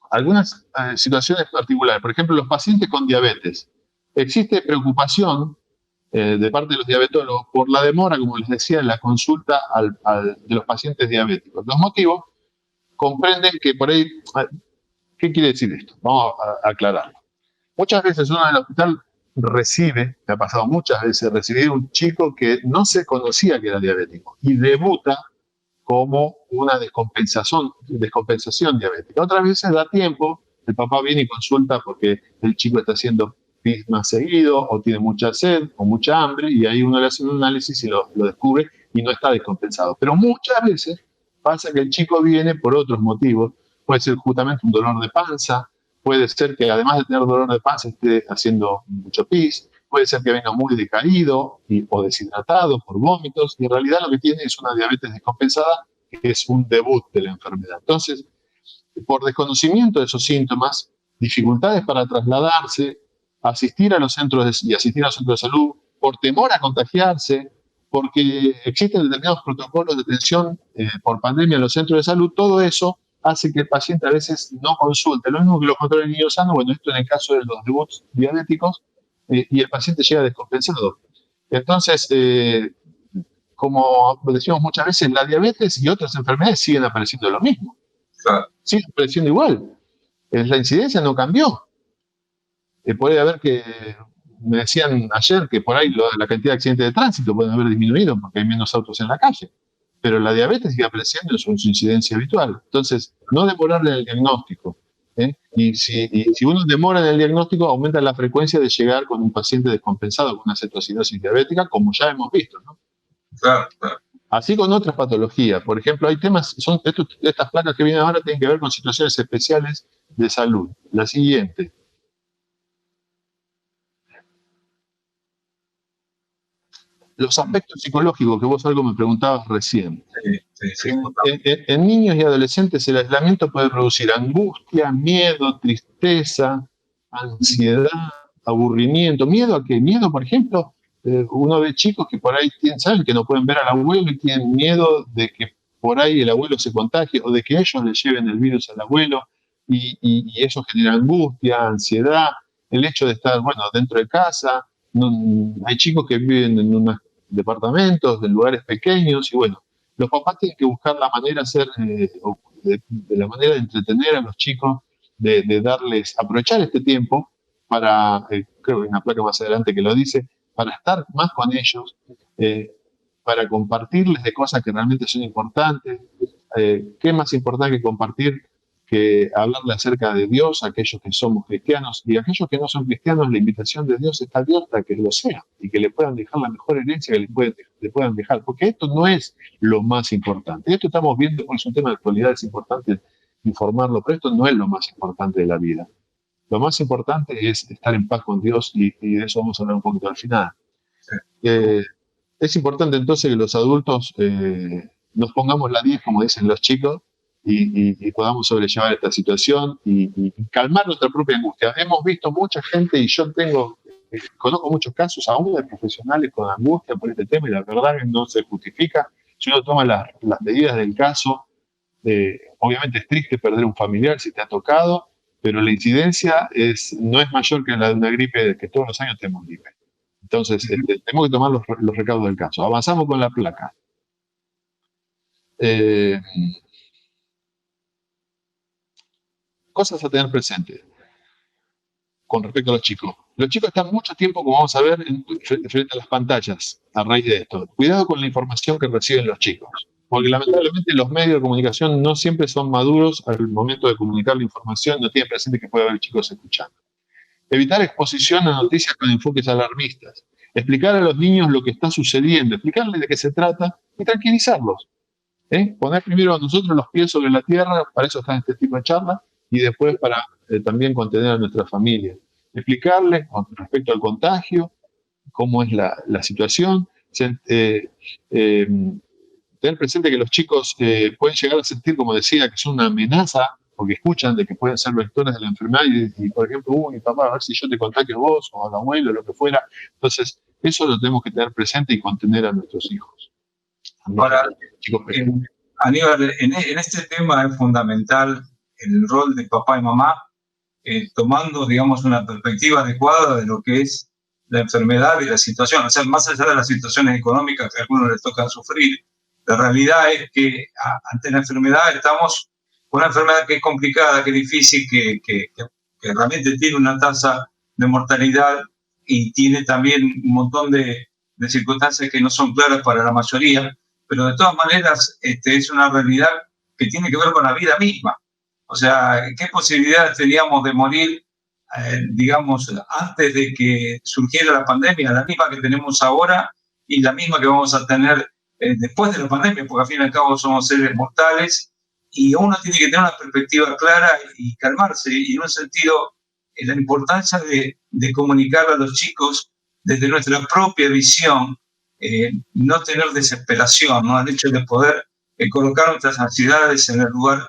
Algunas situaciones particulares, por ejemplo, los pacientes con diabetes. Existe preocupación de parte de los diabetólogos por la demora, como les decía, en la consulta de los pacientes diabéticos. Los motivos comprenden que por ahí... ¿Qué quiere decir esto? Vamos a aclararlo. Muchas veces uno en el hospital me ha pasado muchas veces, recibir un chico que no se conocía que era diabético y debuta como una descompensación diabética. Otras veces da tiempo, el papá viene y consulta porque el chico está haciendo pis más seguido o tiene mucha sed o mucha hambre y ahí uno le hace un análisis y lo descubre y no está descompensado. Pero muchas veces pasa que el chico viene por otros motivos. Puede ser justamente un dolor de panza, puede ser que además de tener dolor de panza esté haciendo mucho pis, puede ser que venga muy decaído o deshidratado por vómitos, y en realidad lo que tiene es una diabetes descompensada, que es un debut de la enfermedad. Entonces, por desconocimiento de esos síntomas, dificultades para trasladarse, asistir a los centros de salud, por temor a contagiarse, porque existen determinados protocolos de atención por pandemia en los centros de salud, todo eso hace que el paciente a veces no consulte. Lo mismo que los controles de niños sanos, bueno, esto en el caso de los debuts diabéticos, y el paciente llega descompensado. Entonces, como decimos muchas veces, la diabetes y otras enfermedades siguen apareciendo lo mismo. Claro. Siguen apareciendo igual. La incidencia no cambió. Puede haber que, me decían ayer que por ahí la cantidad de accidentes de tránsito pueden haber disminuido porque hay menos autos en la calle. Pero la diabetes sigue apareciendo en su incidencia habitual. Entonces, no demorarle el diagnóstico, Y si uno demora en el diagnóstico, aumenta la frecuencia de llegar con un paciente descompensado con una cetoacidosis diabética, como ya hemos visto, ¿no? Claro, claro. Así con otras patologías. Por ejemplo, hay temas, estas placas que vienen ahora tienen que ver con situaciones especiales de salud. La siguiente. Los aspectos psicológicos, que vos algo me preguntabas recién. Sí, en niños y adolescentes el aislamiento puede producir angustia, miedo, tristeza, ansiedad, aburrimiento. ¿Miedo a qué? Miedo, por ejemplo, uno ve chicos que por ahí saben que no pueden ver al abuelo y tienen miedo de que por ahí el abuelo se contagie o de que ellos le lleven el virus al abuelo y eso genera angustia, ansiedad, el hecho de estar, dentro de casa. Hay chicos que viven en unos departamentos, en lugares pequeños y los papás tienen que buscar la manera de la manera de entretener a los chicos, de darles, aprovechar este tiempo para, creo que hay una placa más adelante que lo dice, para estar más con ellos, para compartirles de cosas que realmente son importantes. ¿Qué es más importante que compartir que hablarle acerca de Dios a aquellos que somos cristianos? Y a aquellos que no son cristianos, la invitación de Dios está abierta a que lo sean y que le puedan dejar la mejor herencia que le puedan dejar, porque esto no es lo más importante. Esto estamos viendo, es un tema de actualidad, es importante informarlo, pero esto no es lo más importante de la vida. Lo más importante es estar en paz con Dios y de eso vamos a hablar un poquito al final. Es importante entonces que los adultos nos pongamos la 10, como dicen los chicos, y podamos sobrellevar esta situación y calmar nuestra propia angustia. Hemos visto mucha gente, y yo conozco muchos casos aún de profesionales con angustia por este tema, y la verdad que no se justifica. Si uno toma las medidas del caso, obviamente es triste perder un familiar si te ha tocado, pero la incidencia no es mayor que la de una gripe, que todos los años tenemos gripe. Entonces, tenemos que tomar los recaudos del caso. Avanzamos con la placa. Cosas a tener presente con respecto a los chicos. Los chicos están mucho tiempo, como vamos a ver, frente a las pantallas a raíz de esto. Cuidado con la información que reciben los chicos, porque lamentablemente los medios de comunicación no siempre son maduros al momento de comunicar la información, no tienen presente que puede haber chicos escuchando. Evitar exposición a noticias con enfoques alarmistas. Explicar a los niños lo que está sucediendo, explicarles de qué se trata y tranquilizarlos. Poner primero a nosotros los pies sobre la tierra, para eso están este tipo de charlas, y después para también contener a nuestra familia. Explicarles con respecto al contagio, cómo es la situación, tener presente que los chicos pueden llegar a sentir, como decía, que son una amenaza, porque escuchan de que pueden ser vectores de la enfermedad y por ejemplo, mi papá, a ver si yo te contagio a vos o al abuelo, lo que fuera. Entonces, eso lo tenemos que tener presente y contener a nuestros hijos. Ahora, Aníbal, en este tema es fundamental el rol de papá y mamá, tomando, digamos, una perspectiva adecuada de lo que es la enfermedad y la situación. O sea, más allá de las situaciones económicas que a algunos les tocan sufrir, la realidad es que ante la enfermedad estamos con una enfermedad que es complicada, que es difícil, que realmente tiene una tasa de mortalidad y tiene también un montón de circunstancias que no son claras para la mayoría, pero de todas maneras es una realidad que tiene que ver con la vida misma. O sea, ¿qué posibilidades teníamos de morir, digamos, antes de que surgiera la pandemia? La misma que tenemos ahora y la misma que vamos a tener después de la pandemia, porque al fin y al cabo somos seres mortales y uno tiene que tener una perspectiva clara y calmarse. Y en un sentido, la importancia de comunicar a los chicos desde nuestra propia visión, no tener desesperación, ¿no? El hecho de poder colocar nuestras ansiedades en el lugar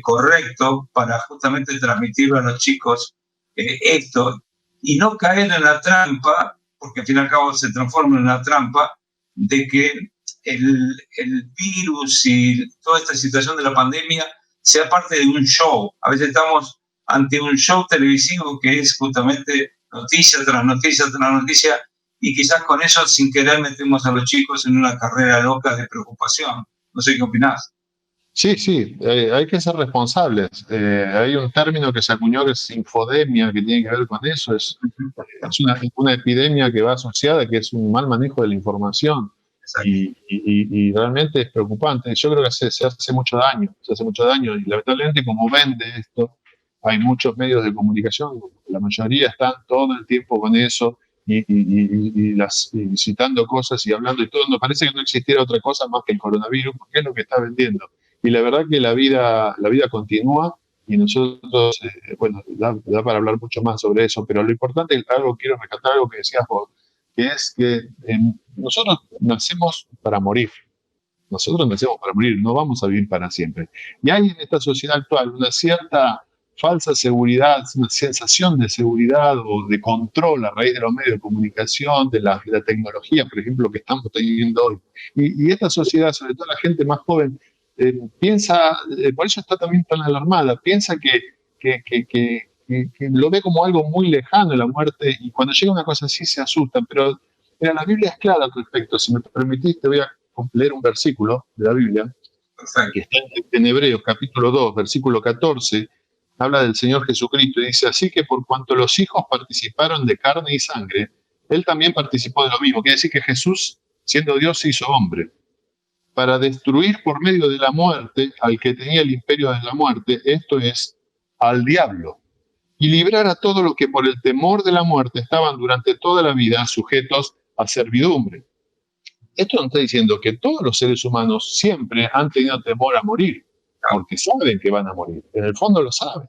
correcto para justamente transmitirlo a los chicos esto y no caer en la trampa, porque al fin y al cabo se transforma en una trampa, de que el virus y toda esta situación de la pandemia sea parte de un show. A veces estamos ante un show televisivo que es justamente noticia tras noticia tras noticia, y quizás con eso sin querer metemos a los chicos en una carrera loca de preocupación. No sé qué opinás. Sí, hay que ser responsables. Hay un término que se acuñó que es infodemia, que tiene que ver con eso. Es una epidemia que va asociada, que es un mal manejo de la información. Y realmente es preocupante. Yo creo que se hace mucho daño. Se hace mucho daño y lamentablemente como vende esto, hay muchos medios de comunicación, la mayoría están todo el tiempo con eso y citando cosas y hablando y todo. No parece que no existiera otra cosa más que el coronavirus, porque es lo que está vendiendo. Y la verdad que la vida continúa y nosotros, bueno, da para hablar mucho más sobre eso, pero lo importante, quiero rescatar algo que decías vos, que es que nosotros nacemos para morir. Nosotros nacemos para morir, no vamos a vivir para siempre. Y hay en esta sociedad actual una cierta falsa seguridad, una sensación de seguridad o de control a raíz de los medios de comunicación, de la tecnología, por ejemplo, que estamos teniendo hoy. Y esta sociedad, sobre todo la gente más joven, piensa, por eso está también tan alarmada, piensa que lo ve como algo muy lejano la muerte, y cuando llega una cosa así se asustan. Pero mira, la Biblia es clara al respecto. Si me permitís, te voy a leer un versículo de la Biblia, que está en Hebreos capítulo 2, versículo 14, habla del Señor Jesucristo y dice: así que por cuanto los hijos participaron de carne y sangre, Él también participó de lo mismo. Quiere decir que Jesús, siendo Dios, se hizo hombre, para destruir por medio de la muerte al que tenía el imperio de la muerte, esto es, al diablo, y librar a todos los que por el temor de la muerte estaban durante toda la vida sujetos a servidumbre. Esto nos está diciendo que todos los seres humanos siempre han tenido temor a morir, porque saben que van a morir. En el fondo lo saben.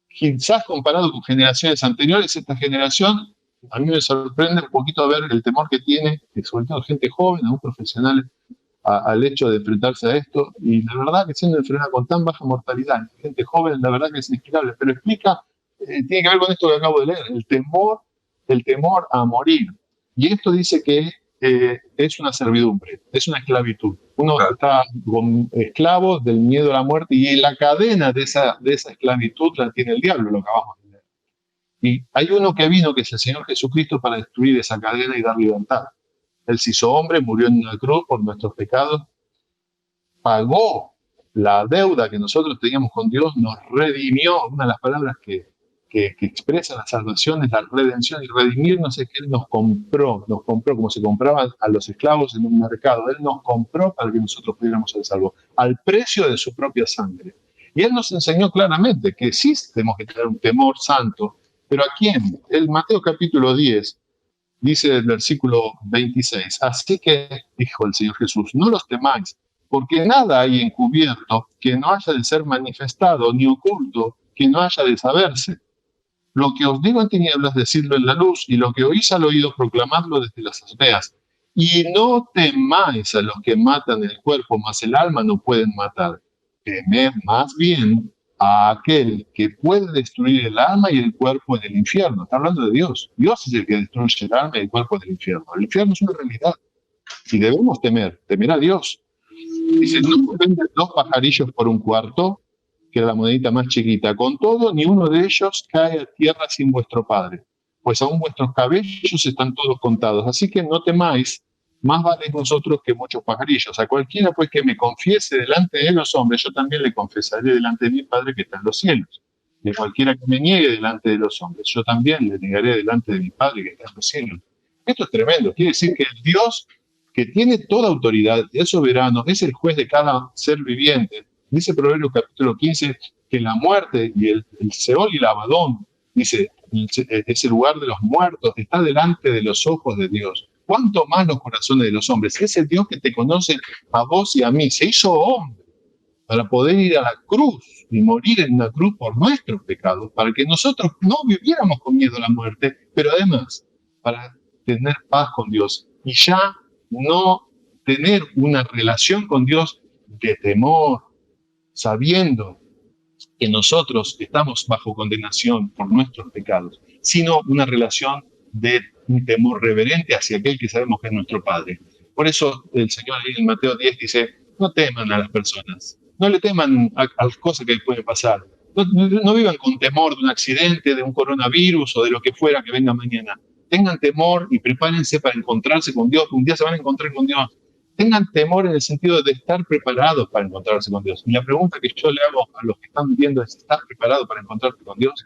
Quizás comparado con generaciones anteriores, esta generación, a mí me sorprende un poquito ver el temor que tiene, sobre todo gente joven, aún profesionales, al hecho de enfrentarse a esto. Y la verdad que siendo enfermedad con tan baja mortalidad, gente joven, la verdad que es inexplicable. Pero explica, tiene que ver con esto que acabo de leer, el temor a morir. Y esto dice que es una servidumbre, es una esclavitud. Uno está esclavo del miedo a la muerte, y la cadena de esa esclavitud la tiene el diablo, lo que acabamos de leer. Y hay uno que vino, que es el Señor Jesucristo, para destruir esa cadena y dar libertad. Él se hizo hombre, murió en una cruz por nuestros pecados, pagó la deuda que nosotros teníamos con Dios, nos redimió. Una de las palabras que expresa la salvación es la redención, y redimirnos es que Él nos compró como se compraban a los esclavos en un mercado. Él nos compró para que nosotros pudiéramos ser salvos, al precio de su propia sangre. Y Él nos enseñó claramente que sí tenemos que tener un temor santo, pero ¿a quién? El Mateo capítulo 10 dice el versículo 26, así que, dijo el Señor Jesús, no los temáis, porque nada hay encubierto que no haya de ser manifestado, ni oculto que no haya de saberse. Lo que os digo en tinieblas, decidlo en la luz, y lo que oís al oído, proclamadlo desde las azoteas. Y no temáis a los que matan el cuerpo, mas el alma no pueden matar. Temed más bien a aquel que puede destruir el alma y el cuerpo en el infierno. Está hablando de Dios. Dios es el que destruye el alma y el cuerpo en el infierno. El infierno es una realidad y debemos temer a Dios. Dice: no venden dos pajarillos por un cuarto, que era la monedita más chiquita. Con todo, ni uno de ellos cae a tierra sin vuestro Padre, pues aún vuestros cabellos están todos contados. Así que no temáis, más valéis vosotros que muchos pajarillos. A cualquiera pues que me confiese delante de los hombres, yo también le confesaré delante de mi Padre que está en los cielos. Y a cualquiera que me niegue delante de los hombres, yo también le negaré delante de mi Padre que está en los cielos. Esto es tremendo. Quiere decir que el Dios, que tiene toda autoridad, es soberano, es el juez de cada ser viviente. Dice Proverbios capítulo 15 que la muerte y el Seol y el Abadón, dice, es el lugar de los muertos, está delante de los ojos de Dios. ¿Cuánto más los corazones de los hombres? Es el Dios que te conoce a vos y a mí. Se hizo hombre para poder ir a la cruz y morir en una cruz por nuestros pecados, para que nosotros no viviéramos con miedo a la muerte, pero además para tener paz con Dios y ya no tener una relación con Dios de temor, sabiendo que nosotros estamos bajo condenación por nuestros pecados, sino una relación de un temor reverente hacia aquel que sabemos que es nuestro Padre. Por eso el Señor ahí en Mateo 10 dice: no teman a las personas, no le teman a las cosas que pueden pasar, no vivan con temor de un accidente, de un coronavirus o de lo que fuera que venga mañana. Tengan temor y prepárense para encontrarse con Dios. Un día se van a encontrar con Dios. Tengan temor en el sentido de estar preparados para encontrarse con Dios. Y la pregunta que yo le hago a los que están viviendo es: ¿estás preparado para encontrarte con Dios?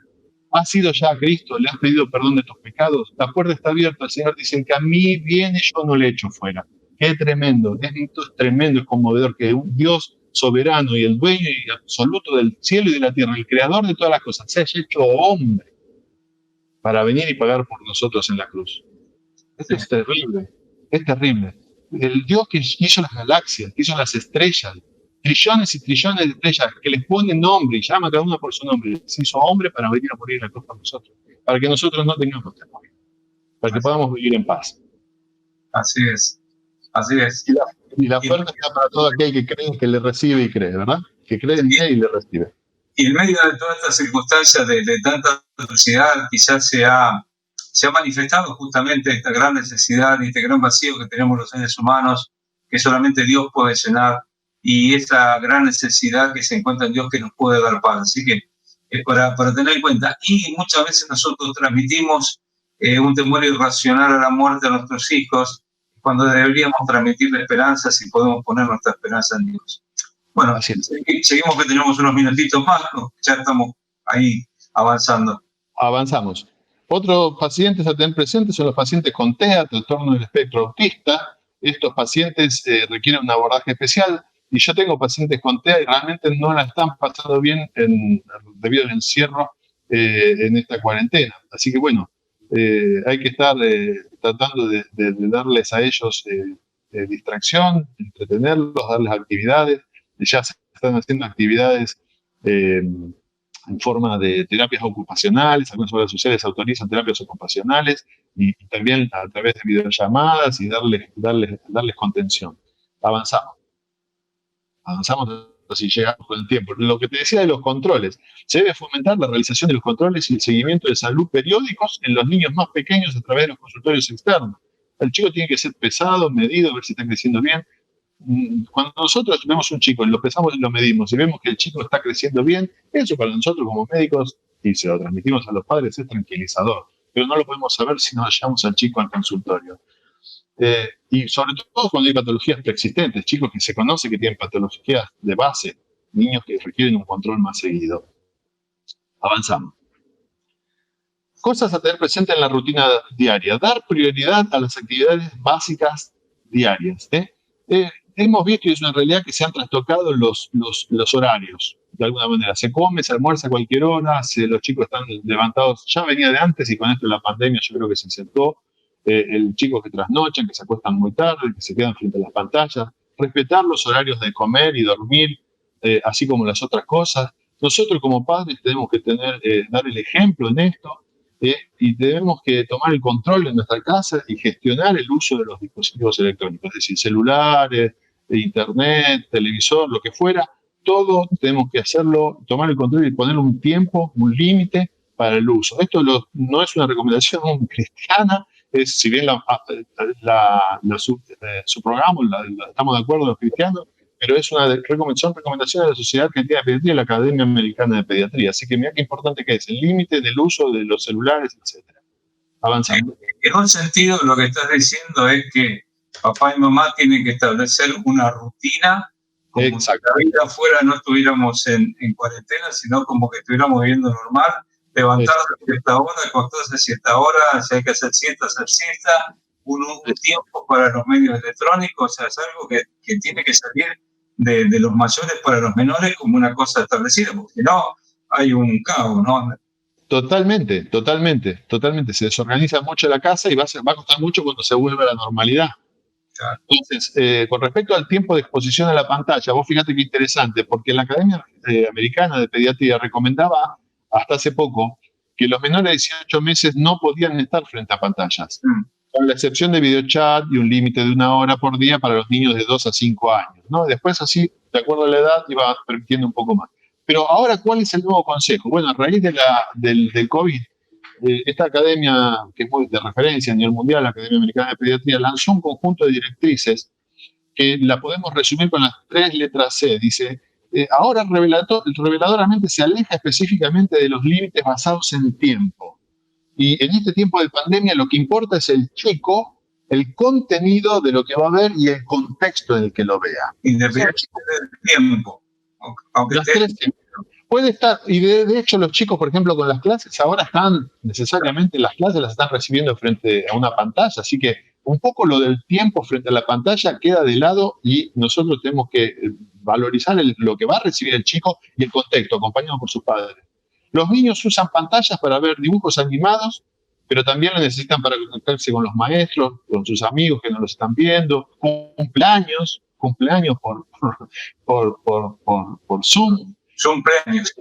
¿Has ido ya a Cristo? ¿Le has pedido perdón de tus pecados? La puerta está abierta. El Señor dice: el que a mí viene, yo no le echo fuera. Qué tremendo. Esto es tremendo, es conmovedor que un Dios soberano y el dueño y absoluto del cielo y de la tierra, el creador de todas las cosas, se haya hecho hombre para venir y pagar por nosotros en la cruz. Esto es terrible, es terrible. El Dios que hizo las galaxias, que hizo las estrellas, trillones y trillones de estrellas, que les pone nombre y llama a cada una por su nombre, se hizo hombre para venir a morir en la cruz por nosotros, para que nosotros no tengamos temor, para que podamos vivir en paz. Así es, así es. Y la oferta está para todo aquel que cree, que le recibe y cree, ¿verdad? Que cree en él y le recibe. Y en medio de todas estas circunstancias de tanta adversidad, quizás se ha manifestado justamente esta gran necesidad y este gran vacío que tenemos los seres humanos, que solamente Dios puede llenar, y esa gran necesidad que se encuentra en Dios que nos puede dar paz. Así que es para tener en cuenta. Y muchas veces nosotros transmitimos un temor irracional a la muerte a nuestros hijos, cuando deberíamos transmitirle esperanza si podemos poner nuestra esperanza en Dios. Bueno, seguimos que tenemos unos minutitos más, ya estamos ahí avanzando. Avanzamos. Otros pacientes a tener presentes son los pacientes con TEA, trastorno del espectro autista. Estos pacientes requieren un abordaje especial y yo tengo pacientes con TEA y realmente no la están pasando bien debido al encierro en esta cuarentena. Así que bueno, hay que estar tratando de darles a ellos distracción, entretenerlos, darles actividades. Ya se están haciendo actividades en forma de terapias ocupacionales, algunas obras sociales autorizan terapias ocupacionales y también a través de videollamadas y darles contención. Avanzamos así llegamos con el tiempo. Lo que te decía de los controles, se debe fomentar la realización de los controles y el seguimiento de salud periódicos en los niños más pequeños a través de los consultorios externos. El chico tiene que ser pesado, medido, ver si está creciendo bien. Cuando nosotros vemos un chico, lo pesamos y lo medimos y vemos que el chico está creciendo bien, eso para nosotros como médicos, y se lo transmitimos a los padres, es tranquilizador, pero no lo podemos saber si nos llevamos al chico al consultorio. Y sobre todo cuando hay patologías preexistentes, chicos que se conoce que tienen patologías de base, niños que requieren un control más seguido. Avanzamos. Cosas a tener presente en la rutina diaria. Dar prioridad a las actividades básicas diarias. Hemos visto, y es una realidad, que se han trastocado los horarios. De alguna manera, se come, se almuerza a cualquier hora, los chicos están levantados, ya venía de antes y con esto de la pandemia yo creo que se acercó. El chico que trasnochan, que se acuestan muy tarde, que se quedan frente a las pantallas, respetar los horarios de comer y dormir, así como las otras cosas. Nosotros como padres tenemos que dar el ejemplo en esto, y tenemos que tomar el control en nuestra casa y gestionar el uso de los dispositivos electrónicos, es decir, celulares, internet, televisor, lo que fuera, todo tenemos que hacerlo, tomar el control y poner un tiempo, un límite para el uso. Esto no es una recomendación cristiana, si bien subrogamos, estamos de acuerdo los cristianos, pero son recomendaciones de la Sociedad Argentina de Pediatría y la Academia Americana de Pediatría. Así que mira qué importante que es el límite del uso de los celulares, etc. Avanzando. En un sentido, lo que estás diciendo es que papá y mamá tienen que establecer una rutina, como Exacto. si la vida afuera no estuviéramos en cuarentena, sino como que estuviéramos viviendo normal. Levantarse a cierta hora, acostarse a cierta hora, si hay que hacer siesta, un tiempo para los medios electrónicos, o sea, es algo que tiene que salir de los mayores para los menores como una cosa establecida, porque si no, hay un caos, ¿no? Totalmente. Se desorganiza mucho la casa y va a costar mucho cuando se vuelva a la normalidad. Claro. Entonces, con respecto al tiempo de exposición a la pantalla, vos fíjate qué interesante, porque la Academia Americana de Pediatría recomendaba hasta hace poco que los menores de 18 meses no podían estar frente a pantallas, con la excepción de videochat y un límite de 1 hora por día para los niños de 2 a 5 años, ¿no? Después así, de acuerdo a la edad, iba permitiendo un poco más. Pero ahora, ¿cuál es el nuevo consejo? Bueno, a raíz del COVID, esta academia, que es muy de referencia a nivel mundial, la Academia Americana de Pediatría, lanzó un conjunto de directrices que la podemos resumir con las 3 letras C. Dice, ahora reveladoramente se aleja específicamente de los límites basados en tiempo. Y en este tiempo de pandemia lo que importa es el chico, el contenido de lo que va a ver y el contexto en el que lo vea. Independientemente del tiempo. Las 3 Puede estar, y de hecho los chicos, por ejemplo, con las clases, ahora están necesariamente, las clases las están recibiendo frente a una pantalla, así que un poco lo del tiempo frente a la pantalla queda de lado y nosotros tenemos que valorizar lo que va a recibir el chico y el contexto, acompañado por sus padres. Los niños usan pantallas para ver dibujos animados, pero también lo necesitan para conectarse con los maestros, con sus amigos que no los están viendo, cumpleaños por Zoom. Son premios.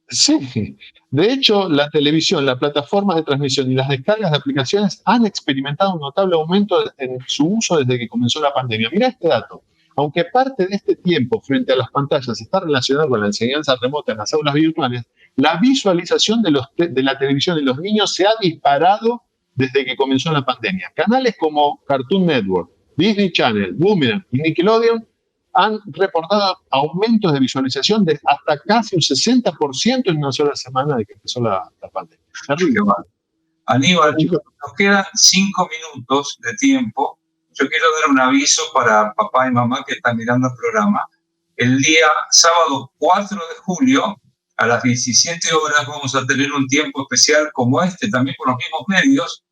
Sí, de hecho, la televisión, las plataformas de transmisión y las descargas de aplicaciones han experimentado un notable aumento en su uso desde que comenzó la pandemia. Mira este dato. Aunque parte de este tiempo frente a las pantallas está relacionado con la enseñanza remota en las aulas virtuales, la visualización de la televisión de los niños se ha disparado desde que comenzó la pandemia. Canales como Cartoon Network, Disney Channel, Boomerang y Nickelodeon han reportado aumentos de visualización de hasta casi un 60% en una sola semana de que empezó la pandemia. Aníbal, chicos, nos quedan 5 minutos de tiempo. Yo quiero dar un aviso para papá y mamá que están mirando el programa. El día sábado 4 de julio, a las 17 horas, vamos a tener un tiempo especial como este, también por los mismos medios,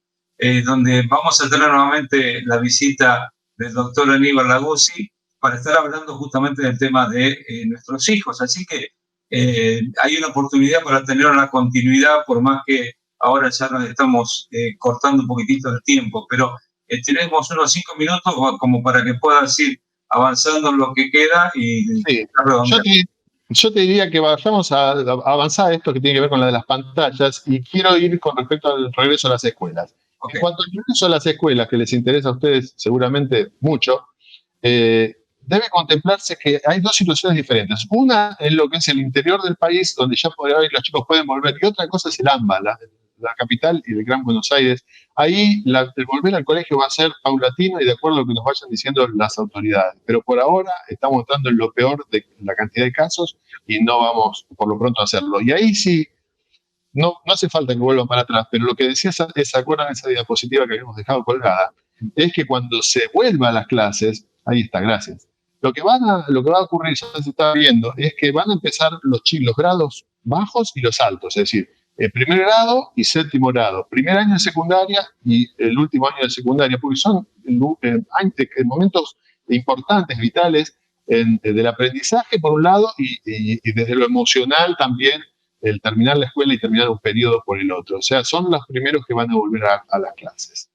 donde vamos a tener nuevamente la visita del doctor Aníbal Laguzzi, para estar hablando justamente del tema de nuestros hijos. Así que hay una oportunidad para tener una continuidad, por más que ahora ya nos estamos cortando un poquitito el tiempo, pero tenemos unos 5 minutos como para que puedas ir avanzando en lo que queda y sí. Yo te diría que vayamos a avanzar esto que tiene que ver con la de las pantallas y quiero ir con respecto al regreso a las escuelas. Okay. En cuanto al regreso a las escuelas, que les interesa a ustedes seguramente mucho, debe contemplarse que hay dos situaciones diferentes. Una es lo que es el interior del país, donde ya por ahí los chicos pueden volver, y otra cosa es el AMBA, la capital y el Gran Buenos Aires. Ahí el volver al colegio va a ser paulatino y de acuerdo a lo que nos vayan diciendo las autoridades. Pero por ahora estamos entrando en lo peor de la cantidad de casos y no vamos por lo pronto a hacerlo. Y ahí sí, no hace falta que vuelvan para atrás, pero lo que decías, ¿se acuerdan de esa diapositiva que habíamos dejado colgada? Es que cuando se vuelva a las clases, ahí está, gracias. Lo que va a ocurrir, ya se está viendo, es que van a empezar los grados bajos y los altos, es decir, el primer grado y séptimo grado, primer año de secundaria y el último año de secundaria, porque son momentos importantes, vitales, del aprendizaje por un lado y desde lo emocional también, el terminar la escuela y terminar un periodo por el otro. O sea, son los primeros que van a volver a las clases.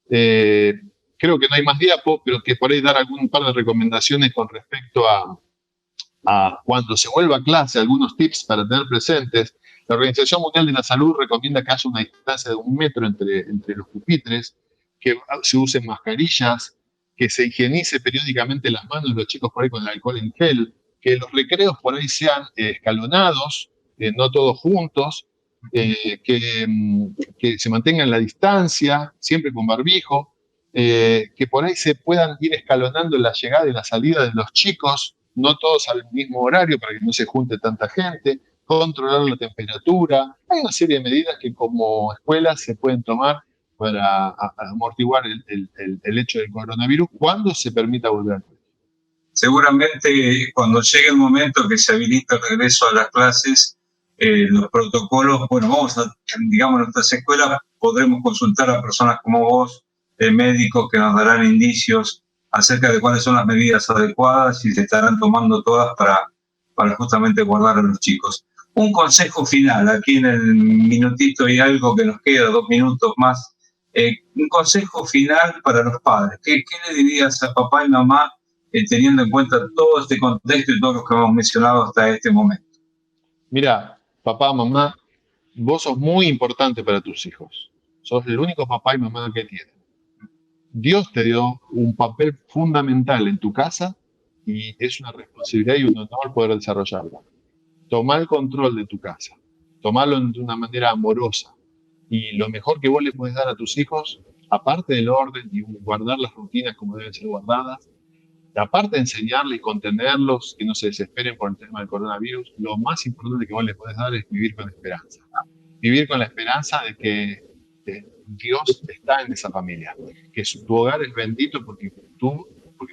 Creo que no hay más diapo, pero que por ahí dar algún par de recomendaciones con respecto a cuando se vuelva a clase, algunos tips para tener presentes. La Organización Mundial de la Salud recomienda que haya una distancia de 1 metro entre los pupitres, que se usen mascarillas, que se higienice periódicamente las manos de los chicos por ahí con el alcohol en gel, que los recreos por ahí sean escalonados, no todos juntos, que se mantengan la distancia, siempre con barbijo, que por ahí se puedan ir escalonando la llegada y la salida de los chicos, no todos al mismo horario para que no se junte tanta gente, controlar la temperatura. Hay una serie de medidas que como escuelas se pueden tomar para amortiguar el hecho del coronavirus cuando se permita volver. Seguramente cuando llegue el momento que se habilita el regreso a las clases, los protocolos, bueno, digamos, en nuestras escuelas podremos consultar a personas como vos, médicos que nos darán indicios acerca de cuáles son las medidas adecuadas y se estarán tomando todas para justamente guardar a los chicos. Un consejo final, aquí en el minutito y algo que nos queda, 2 minutos más, un consejo final para los padres. ¿Qué le dirías a papá y mamá teniendo en cuenta todo este contexto y todo lo que hemos mencionado hasta este momento? Mira, papá, mamá, vos sos muy importante para tus hijos. Sos el único papá y mamá que tienen. Dios te dio un papel fundamental en tu casa y es una responsabilidad y un honor poder desarrollarlo. Tomá el control de tu casa, tomarlo de una manera amorosa. Y lo mejor que vos le podés dar a tus hijos, aparte del orden y guardar las rutinas como deben ser guardadas, aparte de enseñarles y contenerlos, que no se desesperen por el tema del coronavirus, lo más importante que vos les podés dar es vivir con esperanza. Vivir con la esperanza de que Dios está en esa familia, que tu hogar es bendito porque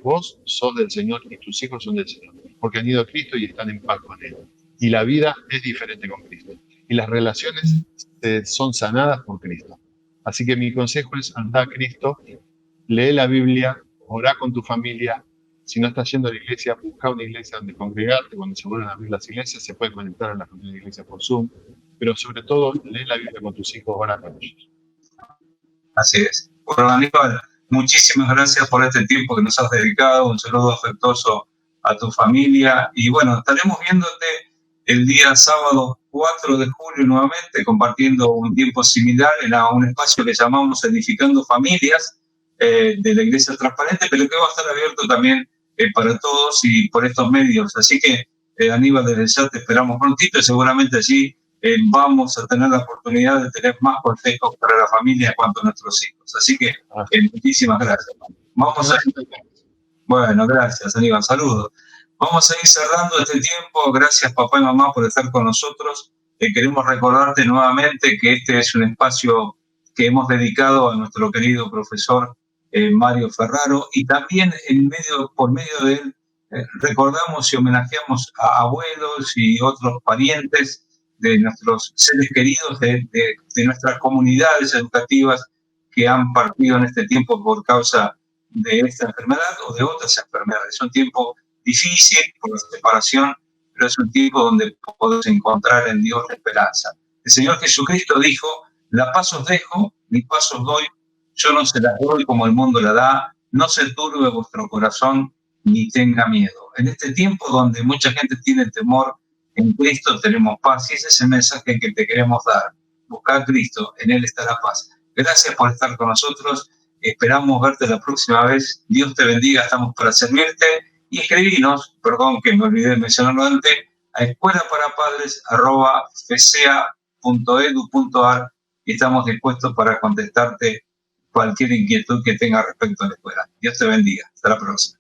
vos sos del Señor y tus hijos son del Señor, porque han ido a Cristo y están en paz con Él. y la vida es diferente con Cristo. Y las relaciones son sanadas por Cristo. Así que mi consejo es anda a Cristo, lee la Biblia, orá con tu familia. Si no estás yendo a la iglesia, busca una iglesia donde congregarte. Cuando se vuelvan a abrir las iglesias, se puede conectar a la familia de iglesia por Zoom. Pero sobre todo, lee la Biblia con tus hijos, orá con ellos. Así es. Bueno, Aníbal, muchísimas gracias por este tiempo que nos has dedicado. Un saludo afectuoso a tu familia. Y bueno, estaremos viéndote el día sábado 4 de julio nuevamente, compartiendo un tiempo similar en un espacio que llamamos Edificando Familias de la Iglesia Transparente, pero que va a estar abierto también para todos y por estos medios. Así que, Aníbal, desde ya te esperamos prontito y seguramente allí vamos a tener la oportunidad de tener más consejos para la familia en cuanto a nuestros hijos. Así que muchísimas gracias. Vamos a... Bueno, gracias, Aníbal. Saludos. Vamos a ir cerrando este tiempo. Gracias, papá y mamá, por estar con nosotros. Queremos recordarte nuevamente que este es un espacio que hemos dedicado a nuestro querido profesor Mario Ferraro, y también por medio de él recordamos y homenajeamos a abuelos y otros parientes de nuestros seres queridos, de nuestras comunidades educativas que han partido en este tiempo por causa de esta enfermedad o de otras enfermedades. Es un tiempo difícil por la separación, pero es un tiempo donde podemos encontrar en Dios la esperanza. El Señor Jesucristo dijo: la paz os dejo, mi paz os doy, yo no se las doy como el mundo la da, no se turbe vuestro corazón ni tenga miedo. En este tiempo donde mucha gente tiene temor, en Cristo tenemos paz, y ese es el mensaje que te queremos dar. Busca a Cristo, en Él está la paz. Gracias por estar con nosotros, esperamos verte la próxima vez. Dios te bendiga, estamos para servirte. Y escribinos, perdón que me olvidé de mencionarlo antes, a escuelaparapadres@fca.edu.ar, y estamos dispuestos para contestarte cualquier inquietud que tengas respecto a la escuela. Dios te bendiga. Hasta la próxima.